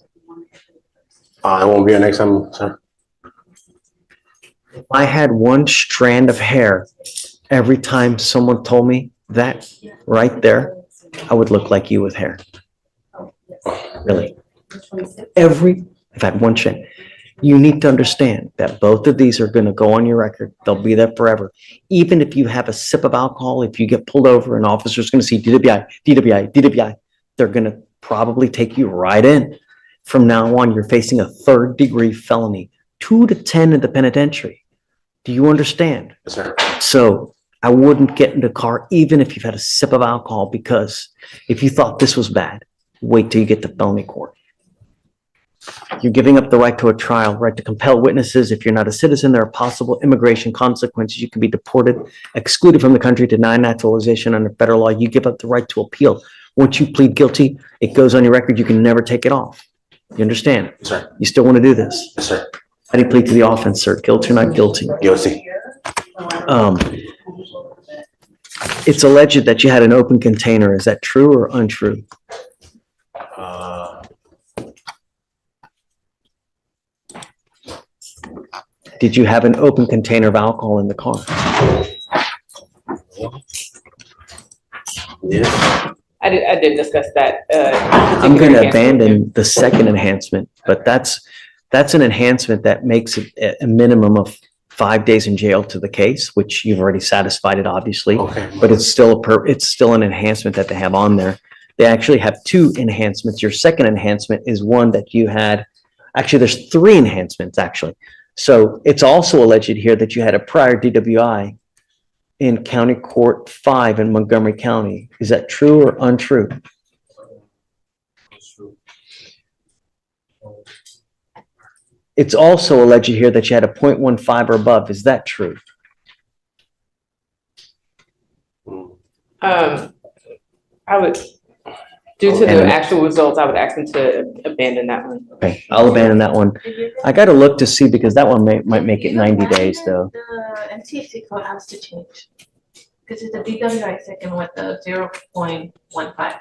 I won't be here next time, sir. If I had one strand of hair every time someone told me that right there, I would look like you with hair. Really. If I had one strand. You need to understand that both of these are going to go on your record. They'll be there forever. Even if you have a sip of alcohol, if you get pulled over, an officer's going to see DWI, they're going to probably take you right in. From now on, you're facing a third-degree felony, 2 to 10 in the penitentiary. Do you understand? Yes, sir. So I wouldn't get in the car even if you've had a sip of alcohol, because if you thought this was bad, wait till you get to felony court. You're giving up the right to a trial, right to compel witnesses. If you're not a citizen, there are possible immigration consequences. You can be deported, excluded from the country, denied naturalization under federal law. You give up the right to appeal. Once you plead guilty, it goes on your record. You can never take it off. You understand? Yes, sir. You still want to do this? Yes, sir. How do you plead to the offense, sir? Guilty or not guilty? Guilty. It's alleged that you had an open container. Is that true or untrue? Did you have an open container of alcohol in the car? Yeah. I did discuss that. I'm going to abandon the second enhancement, but that's an enhancement that makes it a minimum of 5 days in jail to the case, which you've already satisfied it, obviously. Okay. But it's still an enhancement that they have on there. They actually have 2 enhancements. Your second enhancement is one that you had. Actually, there's 3 enhancements, actually. So it's also alleged here that you had a prior DWI in County Court 5 in Montgomery County. Is that true or untrue? It's also alleged here that you had a .15 or above. Is that true? I would, due to the actual results, I would ask them to abandon that one. Okay, I'll abandon that one. I got to look to see because that one might make it 90 days though. The NCFC code has to change. Because it's a DWI second with the 0.15.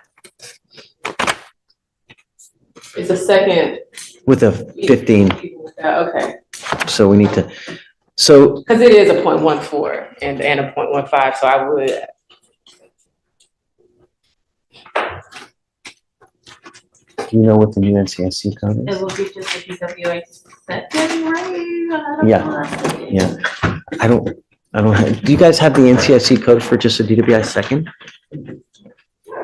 It's a second. With a 15, Okay, so we need to, so because it is a 0.14 and a 0.15, so I would. do you know what the new NCSC code It is? will be just a DWI second, right? Yeah. I don't have, do you guys have the NCSC code for just a DWI second?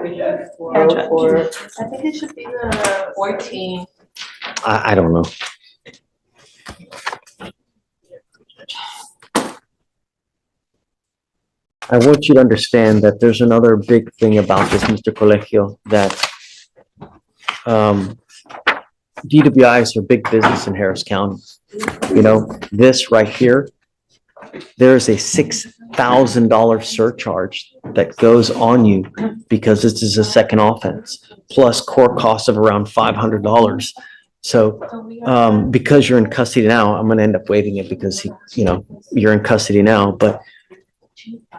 Yeah, I think it should be the 14. I don't know. I want you to understand that there's another big thing about this, Mr. Colegio, that DWIs are big business in Harris County. You know, this right here There's a $6,000 surcharge that goes on you because this is a second offense, plus court costs of around $500. So, because you're in custody now, I'm gonna end up waiving it because you're in custody now, but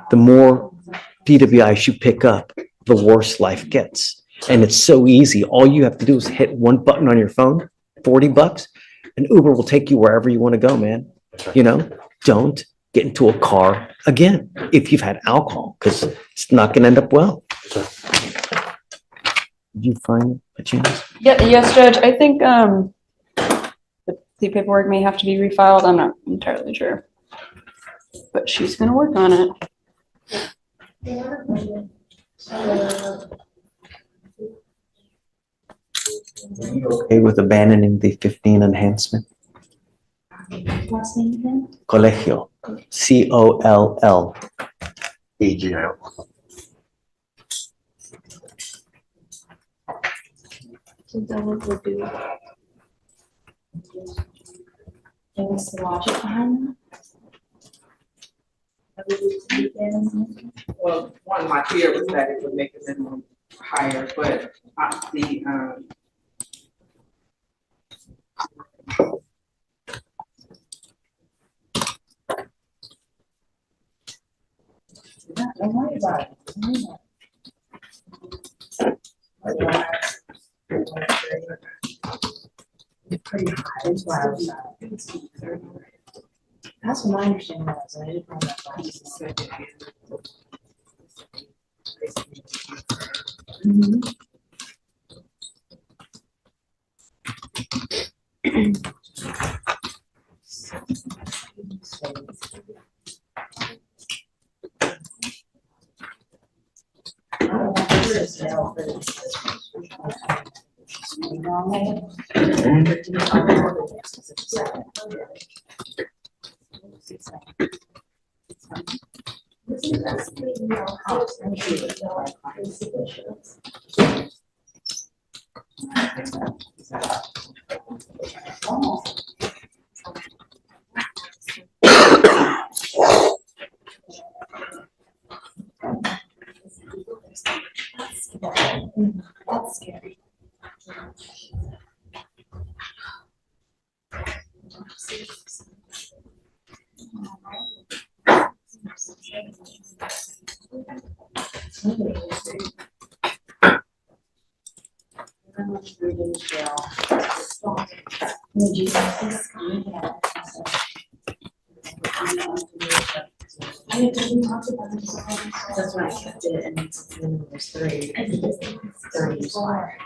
the more DWIs you pick up, the worse life gets. And it's so easy. All you have to do is hit one button on your phone, $40, and Uber will take you wherever you want to go, man. Don't get into a car again if you've had alcohol, because it's not going to end up well. Did you find a chance? Yeah, yes, Judge. I think the paperwork may have to be refiled. I'm not entirely sure. But she's gonna work on it. Are you okay with abandoning the 15 enhancement? Last name again? Colegio, COLL. AGL. So that would be. And what's the logic behind that? Well, one of my fear was that it would make the minimum higher, but Don't worry about it. Pretty high, that's why I was, that's what my understanding was, and I didn't know that. Mhm. That's scary. That's why I kept it, and it's was 3. 30 is why.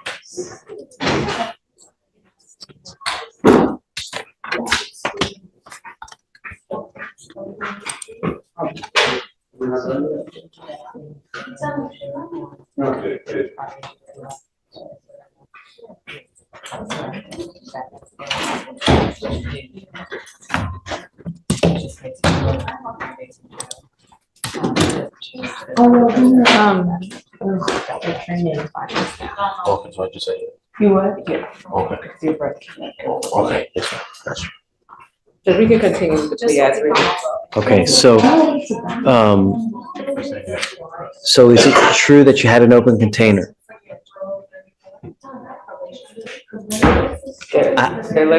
The training is fine. Okay, so I just say. you would, yeah. Okay. Because your breath can't go. Okay, yes, sir. Gotcha. So we can continue with the plea as written. Okay, so is it true that you had an open container?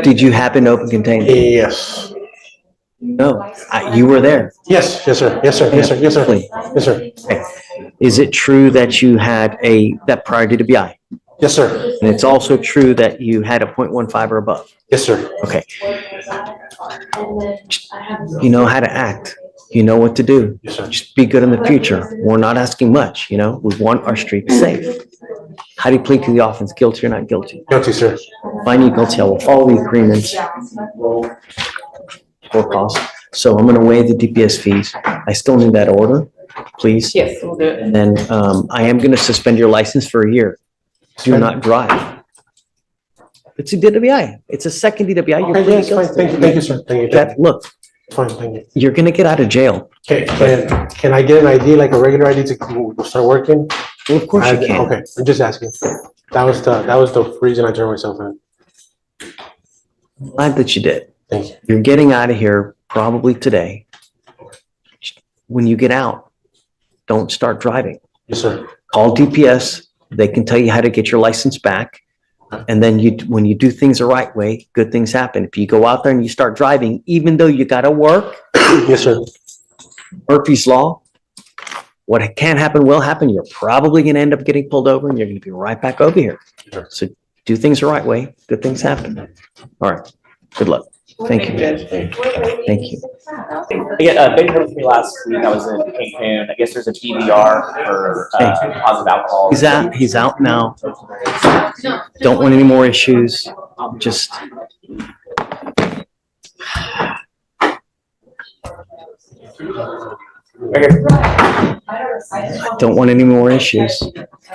Did you have an open container? Yes. No, you were there. Yes, yes, sir. Yes, sir. Yes, sir. Yes, sir. Yes, sir. Okay. Is it true that you had that prior to DWI? Yes, sir. And it's also true that you had a 0.15 or above? Yes, sir. Okay. You know how to act. You know what to do. Yes, sir. Just be good in the future. We're not asking much, we want our streets safe. How do you plead to the offense? Guilty or not guilty? Guilty, sir. Find you guilty, I will follow the agreements. For cost. So I'm gonna waive the DPS fees. I still need that order, please. Yes, we'll do it. And then, I am gonna suspend your license for a year. Do not drive. It's a DWI. It's a second DWI. You're Okay, yes, pleading fine. guilty. Thank you, sir. Thank you. That, look, Fine, thank you. you're gonna get out of jail. Okay, can I get an ID, like a regular ID to start working? Well, of course you can. Okay, I'm just asking. That was the reason I turned myself in. Glad that you did. Thank you. You're getting out of here probably today. when you get out, don't start driving. Yes, sir. Call DPS. They can tell you how to get your license back. And then when you do things the right way, good things happen. If you go out there and you start driving, even though you got to work, Yes, sir. Murphy's Law, what can happen will happen. You're probably going to end up getting pulled over and you're going to be right back over here. Sure. So do things the right way. Good things happen. All right. Good luck. Thank you. Thank you. Yeah, Ben heard with me last week. I was in Cancun. I guess there's a DVR for positive alcohol. He's out now. Don't want any more issues. Just. Don't want any more issues.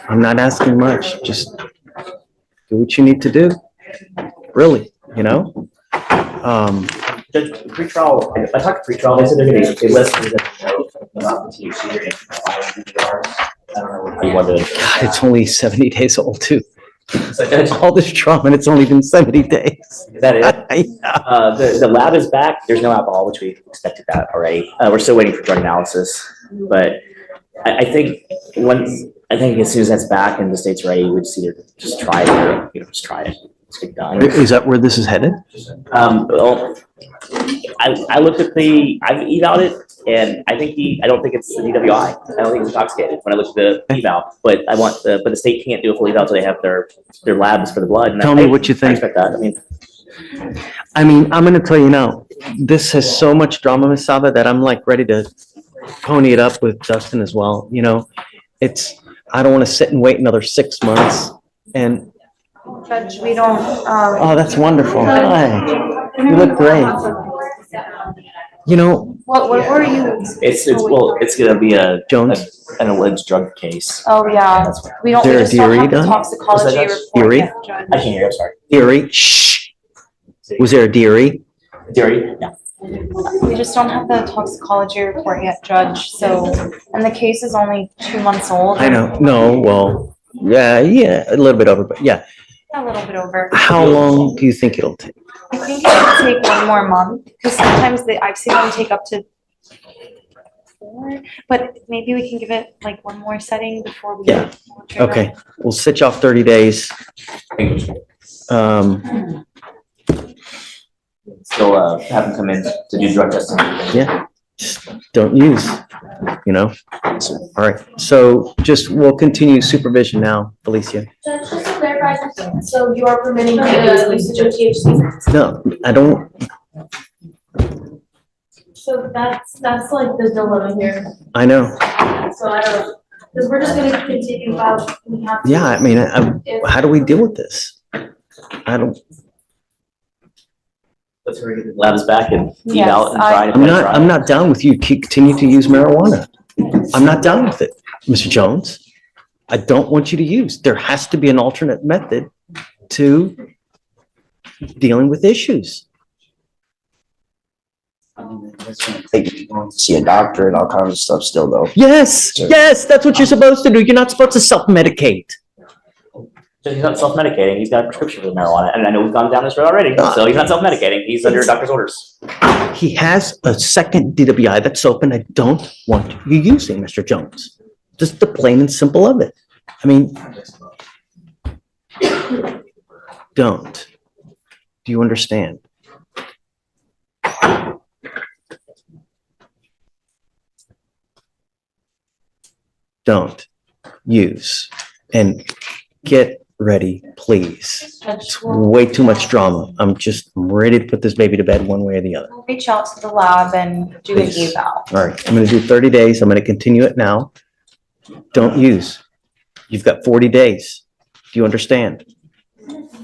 I'm not asking much. Just do what you need to do. Really, you know? Judge, pretrial, I talked to pretrial, they said they listed about the THC or DVR. I don't know what you wanted. God, it's only 70 days old too. So Judge, All this trauma and it's only been 70 days. is that it? The lab is back. There's no alcohol, which we expected that already. We're still waiting for drug analysis, but I think as soon as that's back and the state's ready, we'd just either just try it or, just try it. Let's get done. Is that where this is headed? Well, I looked at I've eval'd it, and I don't think it's the DWI. I don't think it's intoxicated when I looked at the eval, but but the state can't do a full eval until they have their labs for the blood. And Tell me what you think. I expect that. I mean, I'm gonna tell you now, this has so much drama, Ms. Saba, that I'm like ready to pony it up with Dustin as well. You know, I don't want to sit and wait another 6 months and, Judge, we don't, oh, that's wonderful. Hi, you look great. You know, what were you? It's gonna be an alleged drug case. Oh, yeah, we Is there a just don't DRE have the done? toxicology Judge? report DRE? yet, Judge. I can't hear you, I'm sorry. DRE, shh. Was there a DRE? Theory? Yeah. We just don't have the toxicology report yet, Judge, and the case is only 2 months old. I know, no, well, yeah, a little bit over, but yeah. A little bit over. How long do you think it'll take? I think it should take one more month, because sometimes I've seen them take up to 4, but maybe we can give it like one more setting before we. Yeah. Okay, we'll sit you off 30 days. Still have them come in to do drug testing. Yeah, just don't use, you know? All right, so we'll continue supervision now, Felicia. Judge, just to clarify, so you are permitting the usage of THC? No, I don't, So that's like the dilemma here. I know. So I don't, because we're just gonna continue about, we have to. Yeah, I mean, how do we deal with this? I don't, Let's hurry, get the labs back and Yes, eval and try. I'm not down with you continue to use marijuana. I'm not down with it, Mr. Jones. I don't want you to use. There has to be an alternate method to dealing with issues. See a doctor and all kinds of stuff still though. Yes, that's what you're supposed to do. You're not supposed to self-medicate. He's not self-medicating, he's got a prescription for marijuana, and I know we've gone down this road already, so he's not self-medicating, he's under a doctor's orders. He has a second DWI that's open. I don't want you using, Mr. Jones. Just the plain and simple of it. I mean, don't. Do you understand? Don't use and get ready, please. It's way too much drama. I'm ready to put this baby to bed one way or the other. We'll reach out to the lab and do an Please. eval. All right, I'm gonna do 30 days. I'm gonna continue it now. Don't use. You've got 40 days. Do you understand?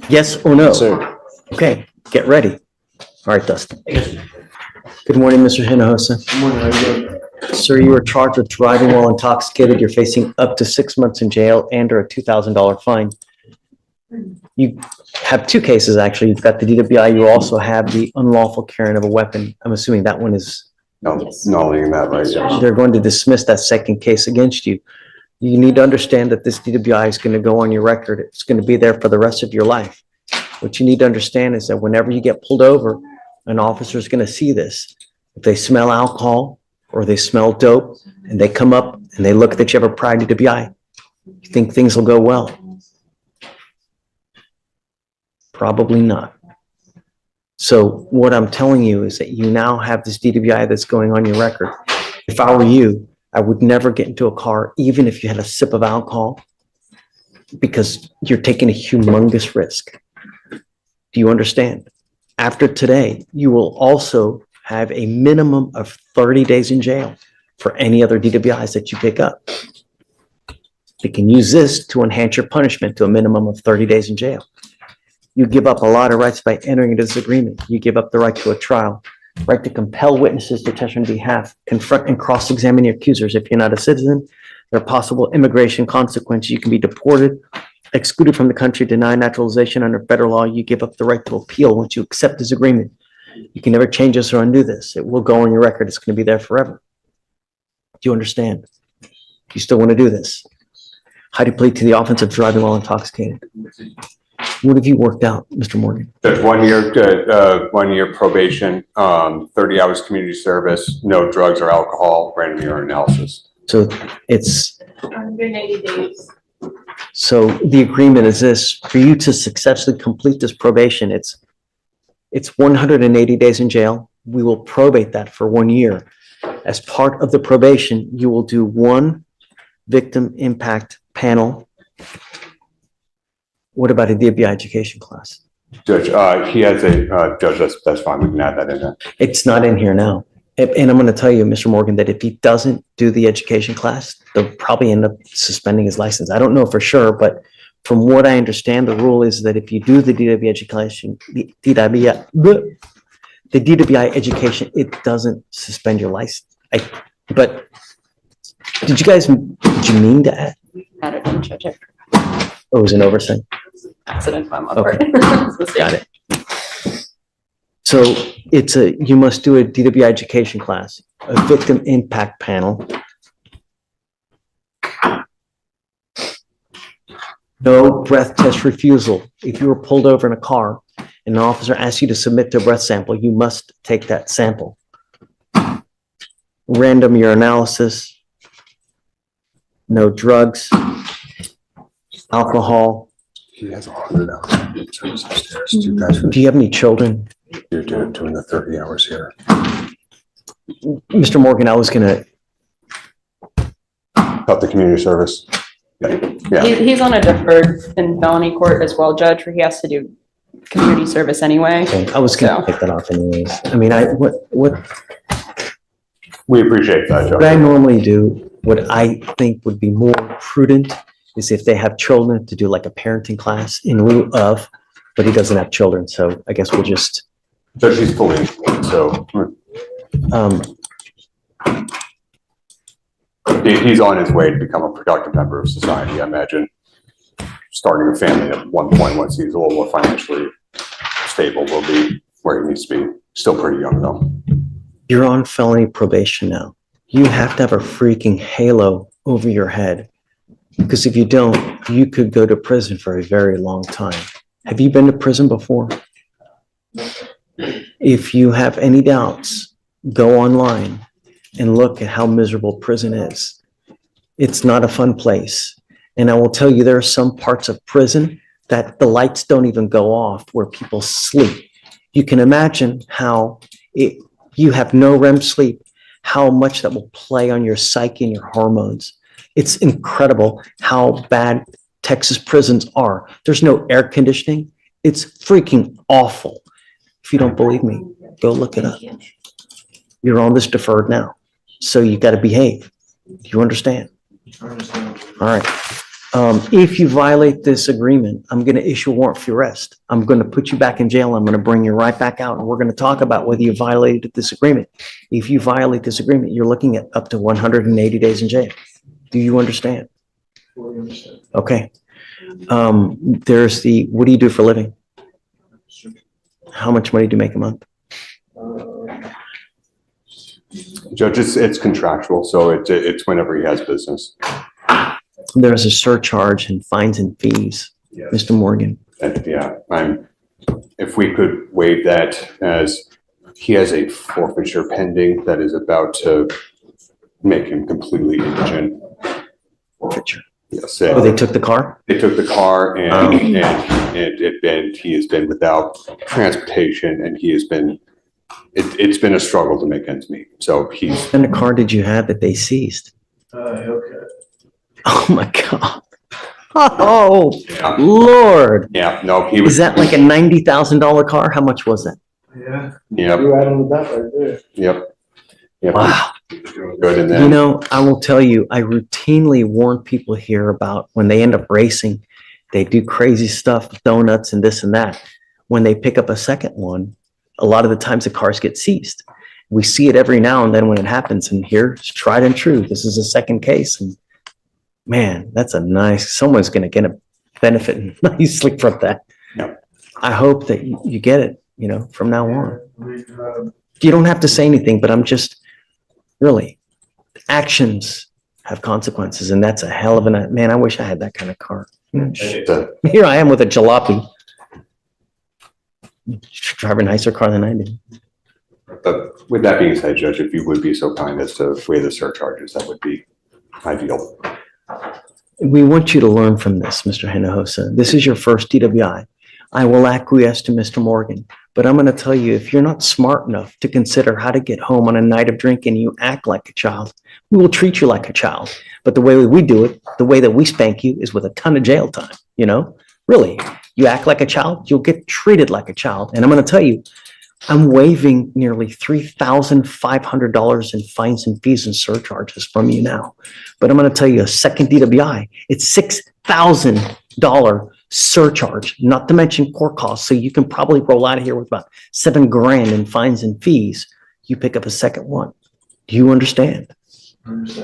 Yes or no? Sir. Okay, get ready. All right, Dustin. Good morning, Mr. Hinojosa. Good morning, how you doing? Sir, you are charged with driving while intoxicated. You're facing up to 6 months in jail and or a $2,000 fine. You have 2 cases, actually. You've got the DWI. You also have the unlawful carrying of a weapon. I'm assuming that one is. No, you're not right. Yes. They're going to dismiss that second case against you. You need to understand that this DWI is going to go on your record. It's going to be there for the rest of your life. What you need to understand is that whenever you get pulled over, an officer is going to see this. If they smell alcohol or they smell dope and they come up and they look that you have a prior DWI, you think things will go well? Probably not. So what I'm telling you is that you now have this DWI that's going on your record. If I were you, I would never get into a car, even if you had a sip of alcohol, because you're taking a humongous risk. Do you understand? After today, you will also have a minimum of 30 days in jail for any other DWIs that you pick up. You can use this to enhance your punishment to a minimum of 30 days in jail. You give up a lot of rights by entering into this agreement. You give up the right to a trial, right to compel witnesses to testify on behalf, confront and cross-examine your accusers. If you're not a citizen, there are possible immigration consequences. You can be deported, excluded from the country, denied naturalization under federal law. You give up the right to appeal once you accept this agreement. You can never change this or undo this. It will go on your record. It's going to be there forever. Do you understand? Do you still want to do this? How do you plead to the offense of driving while intoxicated? What have you worked out, Mr. Morgan? There's 1 year probation, 30 hours community service, no drugs or alcohol, random urine analysis. So it's, 180 days. so the agreement is this: for you to successfully complete this probation, it's 180 days in jail. We will probate that for 1 year. As part of the probation, you will do one victim impact panel. What about a DWI education class? Judge, he has a, judge, that's fine, we can add that in there. It's not in here now. And I'm going to tell you, Mr. Morgan, that if he doesn't do the education class, they'll probably end up suspending his license. I don't know for sure, but from what I understand, the rule is that if you do the DWI education, the DWI education, it doesn't suspend your license. But did you mean to add? Added in, Judge. Oh, it was an oversight. Accident by my Okay. part. Got it. So you must do a DWI education class, a victim impact panel. No breath test refusal. If you were pulled over in a car and an officer asks you to submit to a breath sample, you must take that sample. Random urinalysis. No drugs, alcohol. He has 100 hours service upstairs. Two guys Do you have any children? You're doing the 30 hours here. Mr. Morgan, I was gonna, About the community service. Yeah. He's on a deferred in felony court as well, Judge, where he has to do community service anyway. I was gonna pick that off anyways. I mean, what We appreciate that, Judge. I normally do, what I think would be more prudent is if they have children to do like a parenting class in lieu of, but he doesn't have children, so I guess we'll just. Judge, he's fully informed, so. He's on his way to become a productive member of society, I imagine. Starting a family at one point, once he's a little more financially stable, will be where he needs to be. Still pretty young though. You're on felony probation now. You have to have a freaking halo over your head. Because if you don't, you could go to prison for a very long time. Have you been to prison before? If you have any doubts, go online and look at how miserable prison is. It's not a fun place. And I will tell you, there are some parts of prison that the lights don't even go off where people sleep. You can imagine how you have no REM sleep, how much that will play on your psyche and your hormones. It's incredible how bad Texas prisons are. There's no air conditioning. It's freaking awful. If you don't believe me, go look it up. You're on this deferred now, so you got to behave. Do you understand? All right. If you violate this agreement, I'm going to issue a warrant for your arrest. I'm going to put you back in jail. I'm going to bring you right back out, and we're going to talk about whether you violated this agreement. If you violate this agreement, you're looking at up to 180 days in jail. Do you understand? Okay. There's what do you do for a living? How much money do you make a month? Judge, it's contractual, so it's whenever he has business. There's a surcharge and fines and fees, Yes. Mr. Morgan. And yeah, if we could waive that, as he has a forfeiture pending that is about to make him completely indigent. Forfeiture. Yes. Oh, they took the car? They took the car and he has been without transportation and it's been a struggle to make ends meet. So he's. What kind of car did you have that they seized? Okay. Oh my God. Oh, Lord. Yeah, no, he was. Is that like a $90,000 car? How much was that? Yeah. Yep. You had him with that right there. Yep. Yep. Wow. Good. And then. You know, I will tell you, I routinely warn people here about when they end up racing, they do crazy stuff, donuts and this and that. When they pick up a second one, a lot of the times the cars get seized. We see it every now and then when it happens, and here's tried and true. This is a second case, and man, that's a nice, someone's going to get a benefit nicely from that. Yep. I hope that you get it, you know, from now on. You don't have to say anything, but I'm just really, actions have consequences, and that's a hell of a, man, I wish I had that kind of car. Here I am with a jalopy. Drive a nicer car than I did. But with that being said, Judge, if you would be so kind as to waive the surcharges, that would be ideal. We want you to learn from this, Mr. Hinojosa. This is your first DWI. I will acquiesce to Mr. Morgan, but I'm going to tell you, if you're not smart enough to consider how to get home on a night of drinking and you act like a child, we will treat you like a child. But the way we do it, the way that we spank you is with a ton of jail time, you know? Really, you act like a child, you'll get treated like a child. And I'm going to tell you, I'm waiving nearly $3,500 in fines and fees and surcharges from you now. But I'm going to tell you, a second DWI, it's $6,000 surcharge, not to mention court costs. So you can probably roll out of here with about $7,000 in fines and fees. You pick up a second one. Do you understand?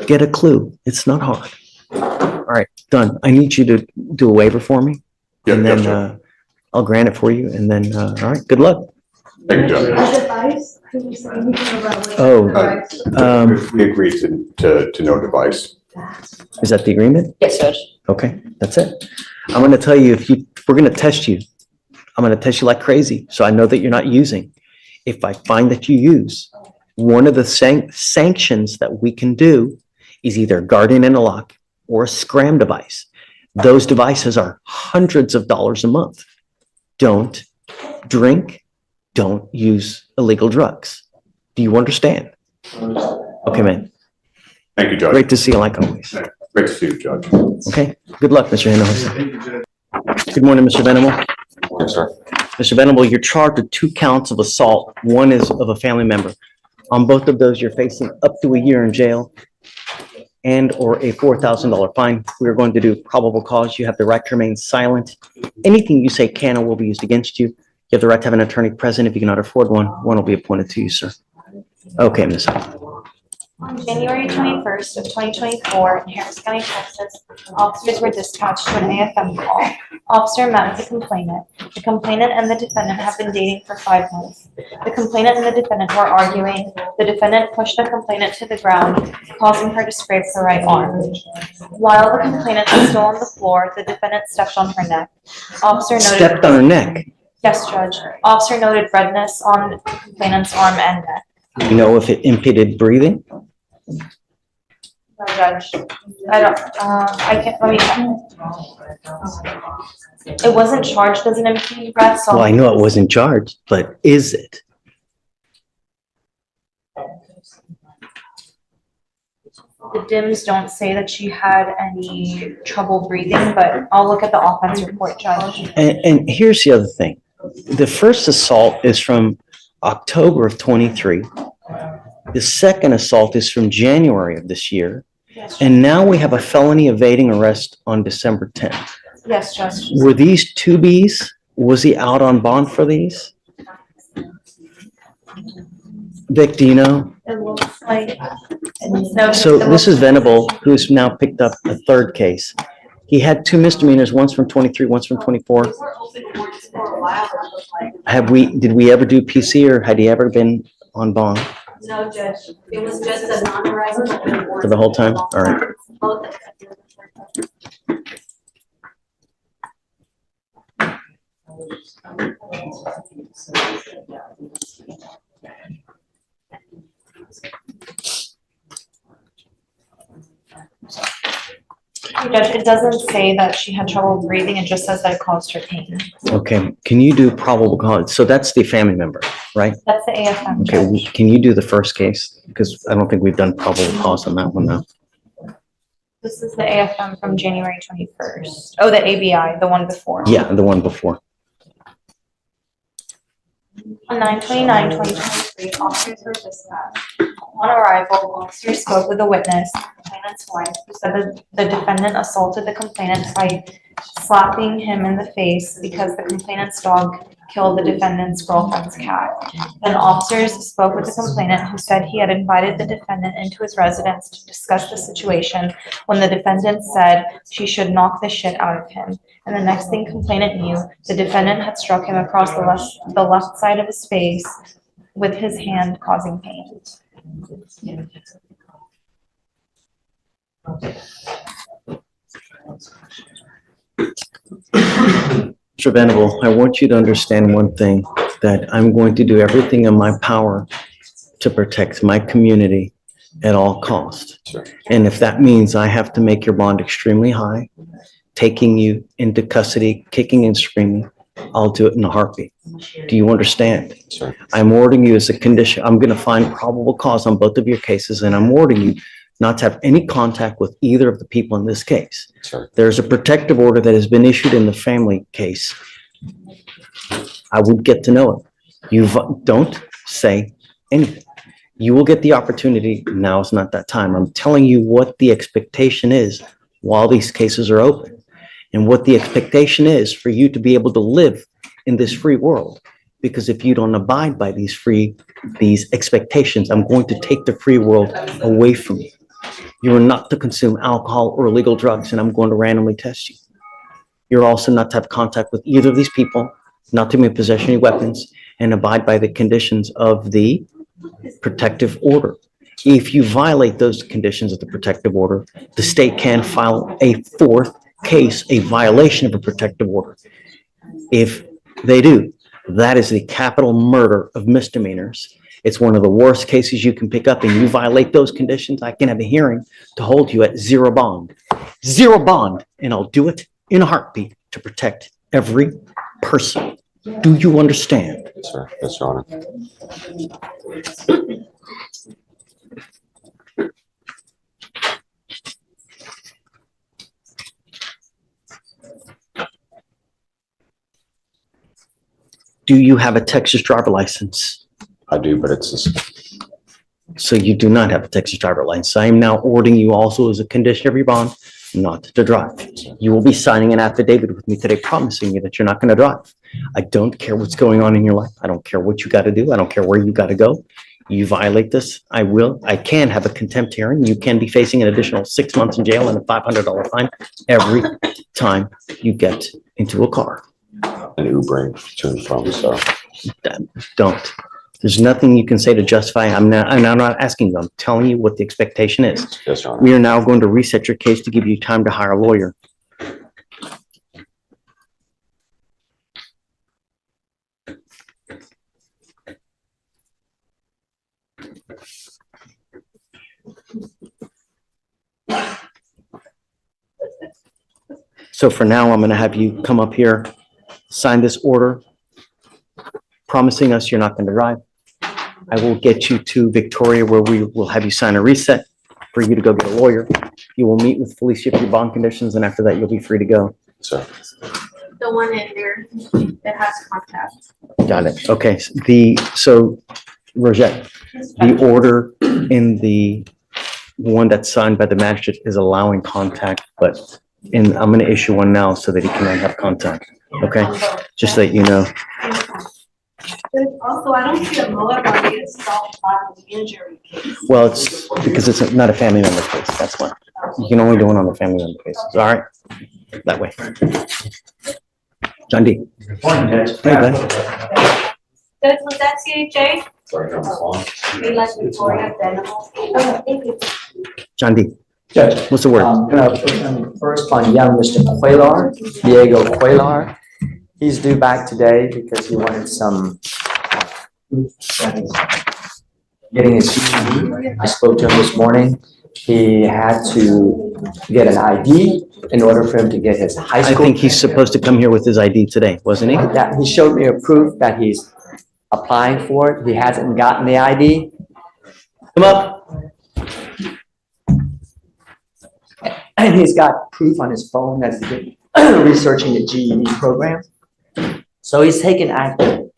Get a clue. It's not hard. All right, done. I need you to do a waiver for me. Yeah, and then yes, I'll grant it for you. And then, all right, good luck. Thank you, Judge. We agreed to no device. Is that the agreement? Yes, Judge. Okay, that's it. I'm going to tell you, if we're going to test you, I'm going to test you like crazy. So I know that you're not using. If I find that you use, one of the sanctions that we can do is either a guardian interlock or a scram device. Those devices are hundreds of dollars a month. Don't drink, don't use illegal drugs. Do you understand? Okay, man. Thank you, Judge. Great to see you like always. Great to see you, Judge. Okay, good luck, Mr. Hinojosa. Good morning, Mr. Venable. Yes, sir. Mr. Venable, you're charged with 2 counts of assault. One is of a family member. On both of those, you're facing up to a year in jail and or a $4,000 fine. We're going to do probable cause. You have the right to remain silent. Anything you say can or will be used against you. You have the right to have an attorney present. If you cannot afford one, one will be appointed to you, sir. Okay, Ms. On January 21st of 2024 in Harris County, Texas, officers were dispatched to an AFM call. Officer met with the complainant. The complainant and the defendant have been dating for 5 months. The complainant and the defendant were arguing. The defendant pushed the complainant to the ground, causing her to scrape her right arm. While the complainant was still on the floor, the defendant stepped on her neck. Officer noted. Stepped on her neck? Yes, Judge. Officer noted redness on the complainant's arm and neck. You know if it impeded breathing? No, Judge. I don't, I can't, let me check. It wasn't charged as an impeding breath, so. Well, I know it wasn't charged, but is it? The DIMS don't say that she had any trouble breathing, but I'll look at the offense report, Judge. And here's the other thing. The first assault is from October of 23. The second assault is from January of this year. Yes, And now we have a felony evading arrest on December 10th. Yes, Judge. Were these 2 Bs? Was he out on bond for these? Vic, do you know? It looks like. No, So it this looks- is Venable, who's now picked up a 3rd case. He had 2 misdemeanors, one's from 23, one's from 24. Did we ever do PC or had he ever been on bond No, Judge. It was just a non-arising. for the whole time? All right. Judge, it doesn't say that she had trouble breathing, it just says that it caused her pain. Okay, can you do probable cause? So that's the family member, right? That's the AFM, Okay, Judge. can you do the first case? Because I don't think we've done probable cause on that one now. This is the AFM from January 21st. Oh, the ABI, the one before. Yeah, the one before. On 9/29/2023, officers were dispatched. On arrival, officers spoke with the witness, the complainant's wife, who said that the defendant assaulted the complainant by slapping him in the face because the complainant's dog killed the defendant's girlfriend's cat. Then officers spoke with the complainant, who said he had invited the defendant into his residence to discuss the situation when the defendant said she should knock the shit out of him. And the next thing complainant knew, the defendant had struck him across the left side of his face with his hand, causing pain. Mr. Venable, I want you to understand one thing, that I'm going to do everything in my power to protect my community at all costs. And if that means I have to make your bond extremely high, taking you into custody, kicking and screaming, I'll do it in a heartbeat. Do you understand? Sure. I'm ordering you as a condition, I'm gonna find probable cause on both of your cases, and I'm ordering you not to have any contact with either of the people in this case. Sure. There's a protective order that has been issued in the family case. I would get to know it. Don't say anything. You will get the opportunity. Now is not that time. I'm telling you what the expectation is while these cases are open, and what the expectation is for you to be able to live in this free world. Because if you don't abide by these expectations, I'm going to take the free world away from you. You are not to consume alcohol or illegal drugs, and I'm going to randomly test you. You're also not to have contact with either of these people, not to be in possession of any weapons, and abide by the conditions of the protective order. If you violate those conditions of the protective order, the state can file a fourth case, a violation of a protective order. If they do, that is the capital murder of misdemeanors. It's one of the worst cases you can pick up, and you violate those conditions, I can have a hearing to hold you at zero bond. Zero bond, and I'll do it in a heartbeat to protect every person. Do you understand? Yes, sir. Yes, Your Honor. Do you have a Texas driver license? I do, but it's So you do not have a Texas driver license. I am now ordering you also as a condition of your bond not to drive. You will be signing an affidavit with me today promising you that you're not going to drive. I don't care what's going on in your life. I don't care what you got to do. I don't care where you got to go. You violate this, I can have a contempt hearing. You can be facing an additional 6 months in jail and a $500 fine every time you get into a car. an Ubering to and from, so. Don't. There's nothing you can say to justify. I'm not asking you. I'm telling you what the expectation is. Yes, Your Honor. We are now going to reset your case to give you time to hire a lawyer. So for now, I'm going to have you come up here, sign this order, promising us you're not going to drive. I will get you to Victoria, where we will have you sign a reset for you to go get a lawyer. You will meet with Fleischer for your bond conditions, and after that, you'll be free to go. Sir. The one in there that has contact. Got it. Okay. So Rosette, the order in the one that's signed by the magistrate is allowing contact, but I'm going to issue one now so that he cannot have contact. Okay? Just so that you know. Also, I don't see a mower body assault body injury case. Well, it's because it's not a family member case. That's why. You can only do one on the family member cases. All right? That way. John D. Good morning, Judge. Hey, bud. Judge, was that CHA? Sorry, I'm on. Me like Victoria Venable. Oh, thank you. John D. Judge. What's the word? First on young Mr. Cuellar, Diego Cuellar. He's due back today because he wanted some proof that he's getting his CDD. I spoke to him this morning. he had to get an ID in order for him to get his high I school. think he's supposed to come here with his ID today, wasn't he? That, he showed me a proof that he's applying for it. He hasn't gotten the ID. Come up. And he's got proof on his phone that he's been researching the GED program. So he's taken active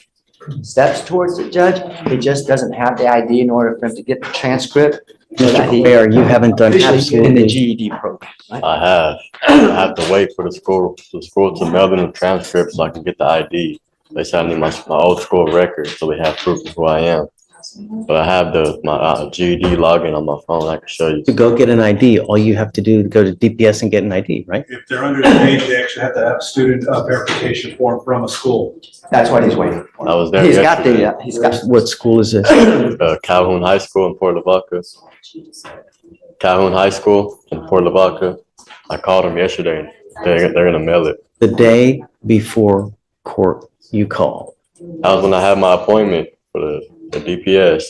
steps towards the judge. He just doesn't have the ID in order for him to get the transcript. Mr. Cuellar, you haven't done In the absolutely. GED program. right? I have to wait for the school to mail in the transcript so I can get the ID. They said I need my old school record, so they have proof of who I am. But I have my GED login on my phone. I can show you. To go get an ID, all you have to do is go to DPS and get an ID, right? If they're under the age, they actually have to have a student verification form from a school. That's what he's waiting for. I was there He's got yesterday. the, he's got. What school is this? Calhoun High School in Port Lavaca. Calhoun High School in Port Lavaca. I called them yesterday. And they're gonna mail it. The day before court, you called. That was when I had my appointment for the DPS.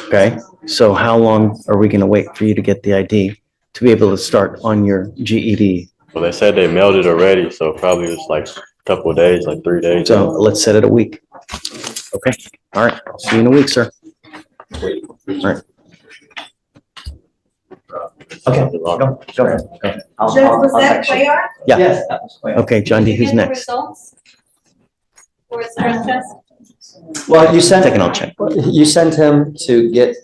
Okay, so how long are we gonna wait for you to get the ID to be able to start on your GED? Well, they said they mailed it already, so probably it's like a couple of days, like 3 days. So let's set it a week. Okay, all right, I'll see you in a week, sir. All right. Okay, go ahead. Was that Cuellar? Yeah. Yes, that was Cuellar. Okay, John D, who's Did you get the next? results for his stress test? Well, you sent. Second, I'll check. You sent him to get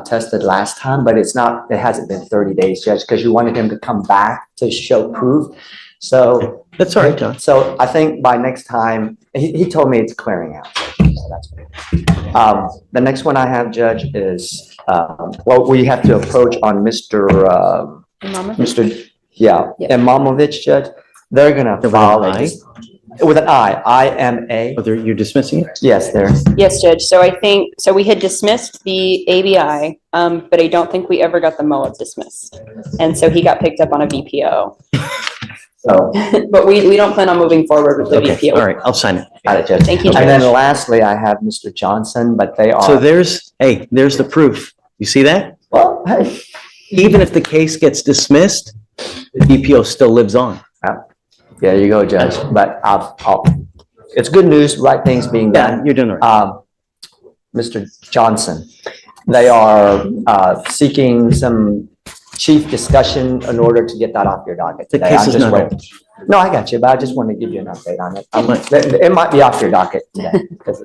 tested last time, but it hasn't been 30 days, Judge, because you wanted him to come back to show proof. So. That's all right, John. So I think by next time, he told me it's clearing out. So that's good. The next one I have, Judge, is, well, we have to approach on Mr. Imamovich, Judge. They're gonna file with an I-M-A. Oh, you're dismissing it? Yes, there. Yes, Judge. So I think, so we had dismissed the ABI, but I don't think we ever got the MOA dismissed. And so he got picked up on a VPO. So. But we don't plan on moving forward with the Okay, VPO. all right, I'll sign it. Got it, Judge. Thank you, And then Judge. lastly, I have Mr. Johnson, but they are. So there's the proof. You see that? Well, hey. Even if the case gets dismissed, the DPO still lives on. There you go, Judge. But it's good news, right things being done. Yeah, you're doing all right. Mr. Johnson, they are seeking some chief discussion in order to get that off your docket The today. case I'm is just not waiting. No, I got you, but I just wanted to give you an update on it. It might be off your docket today. 'cause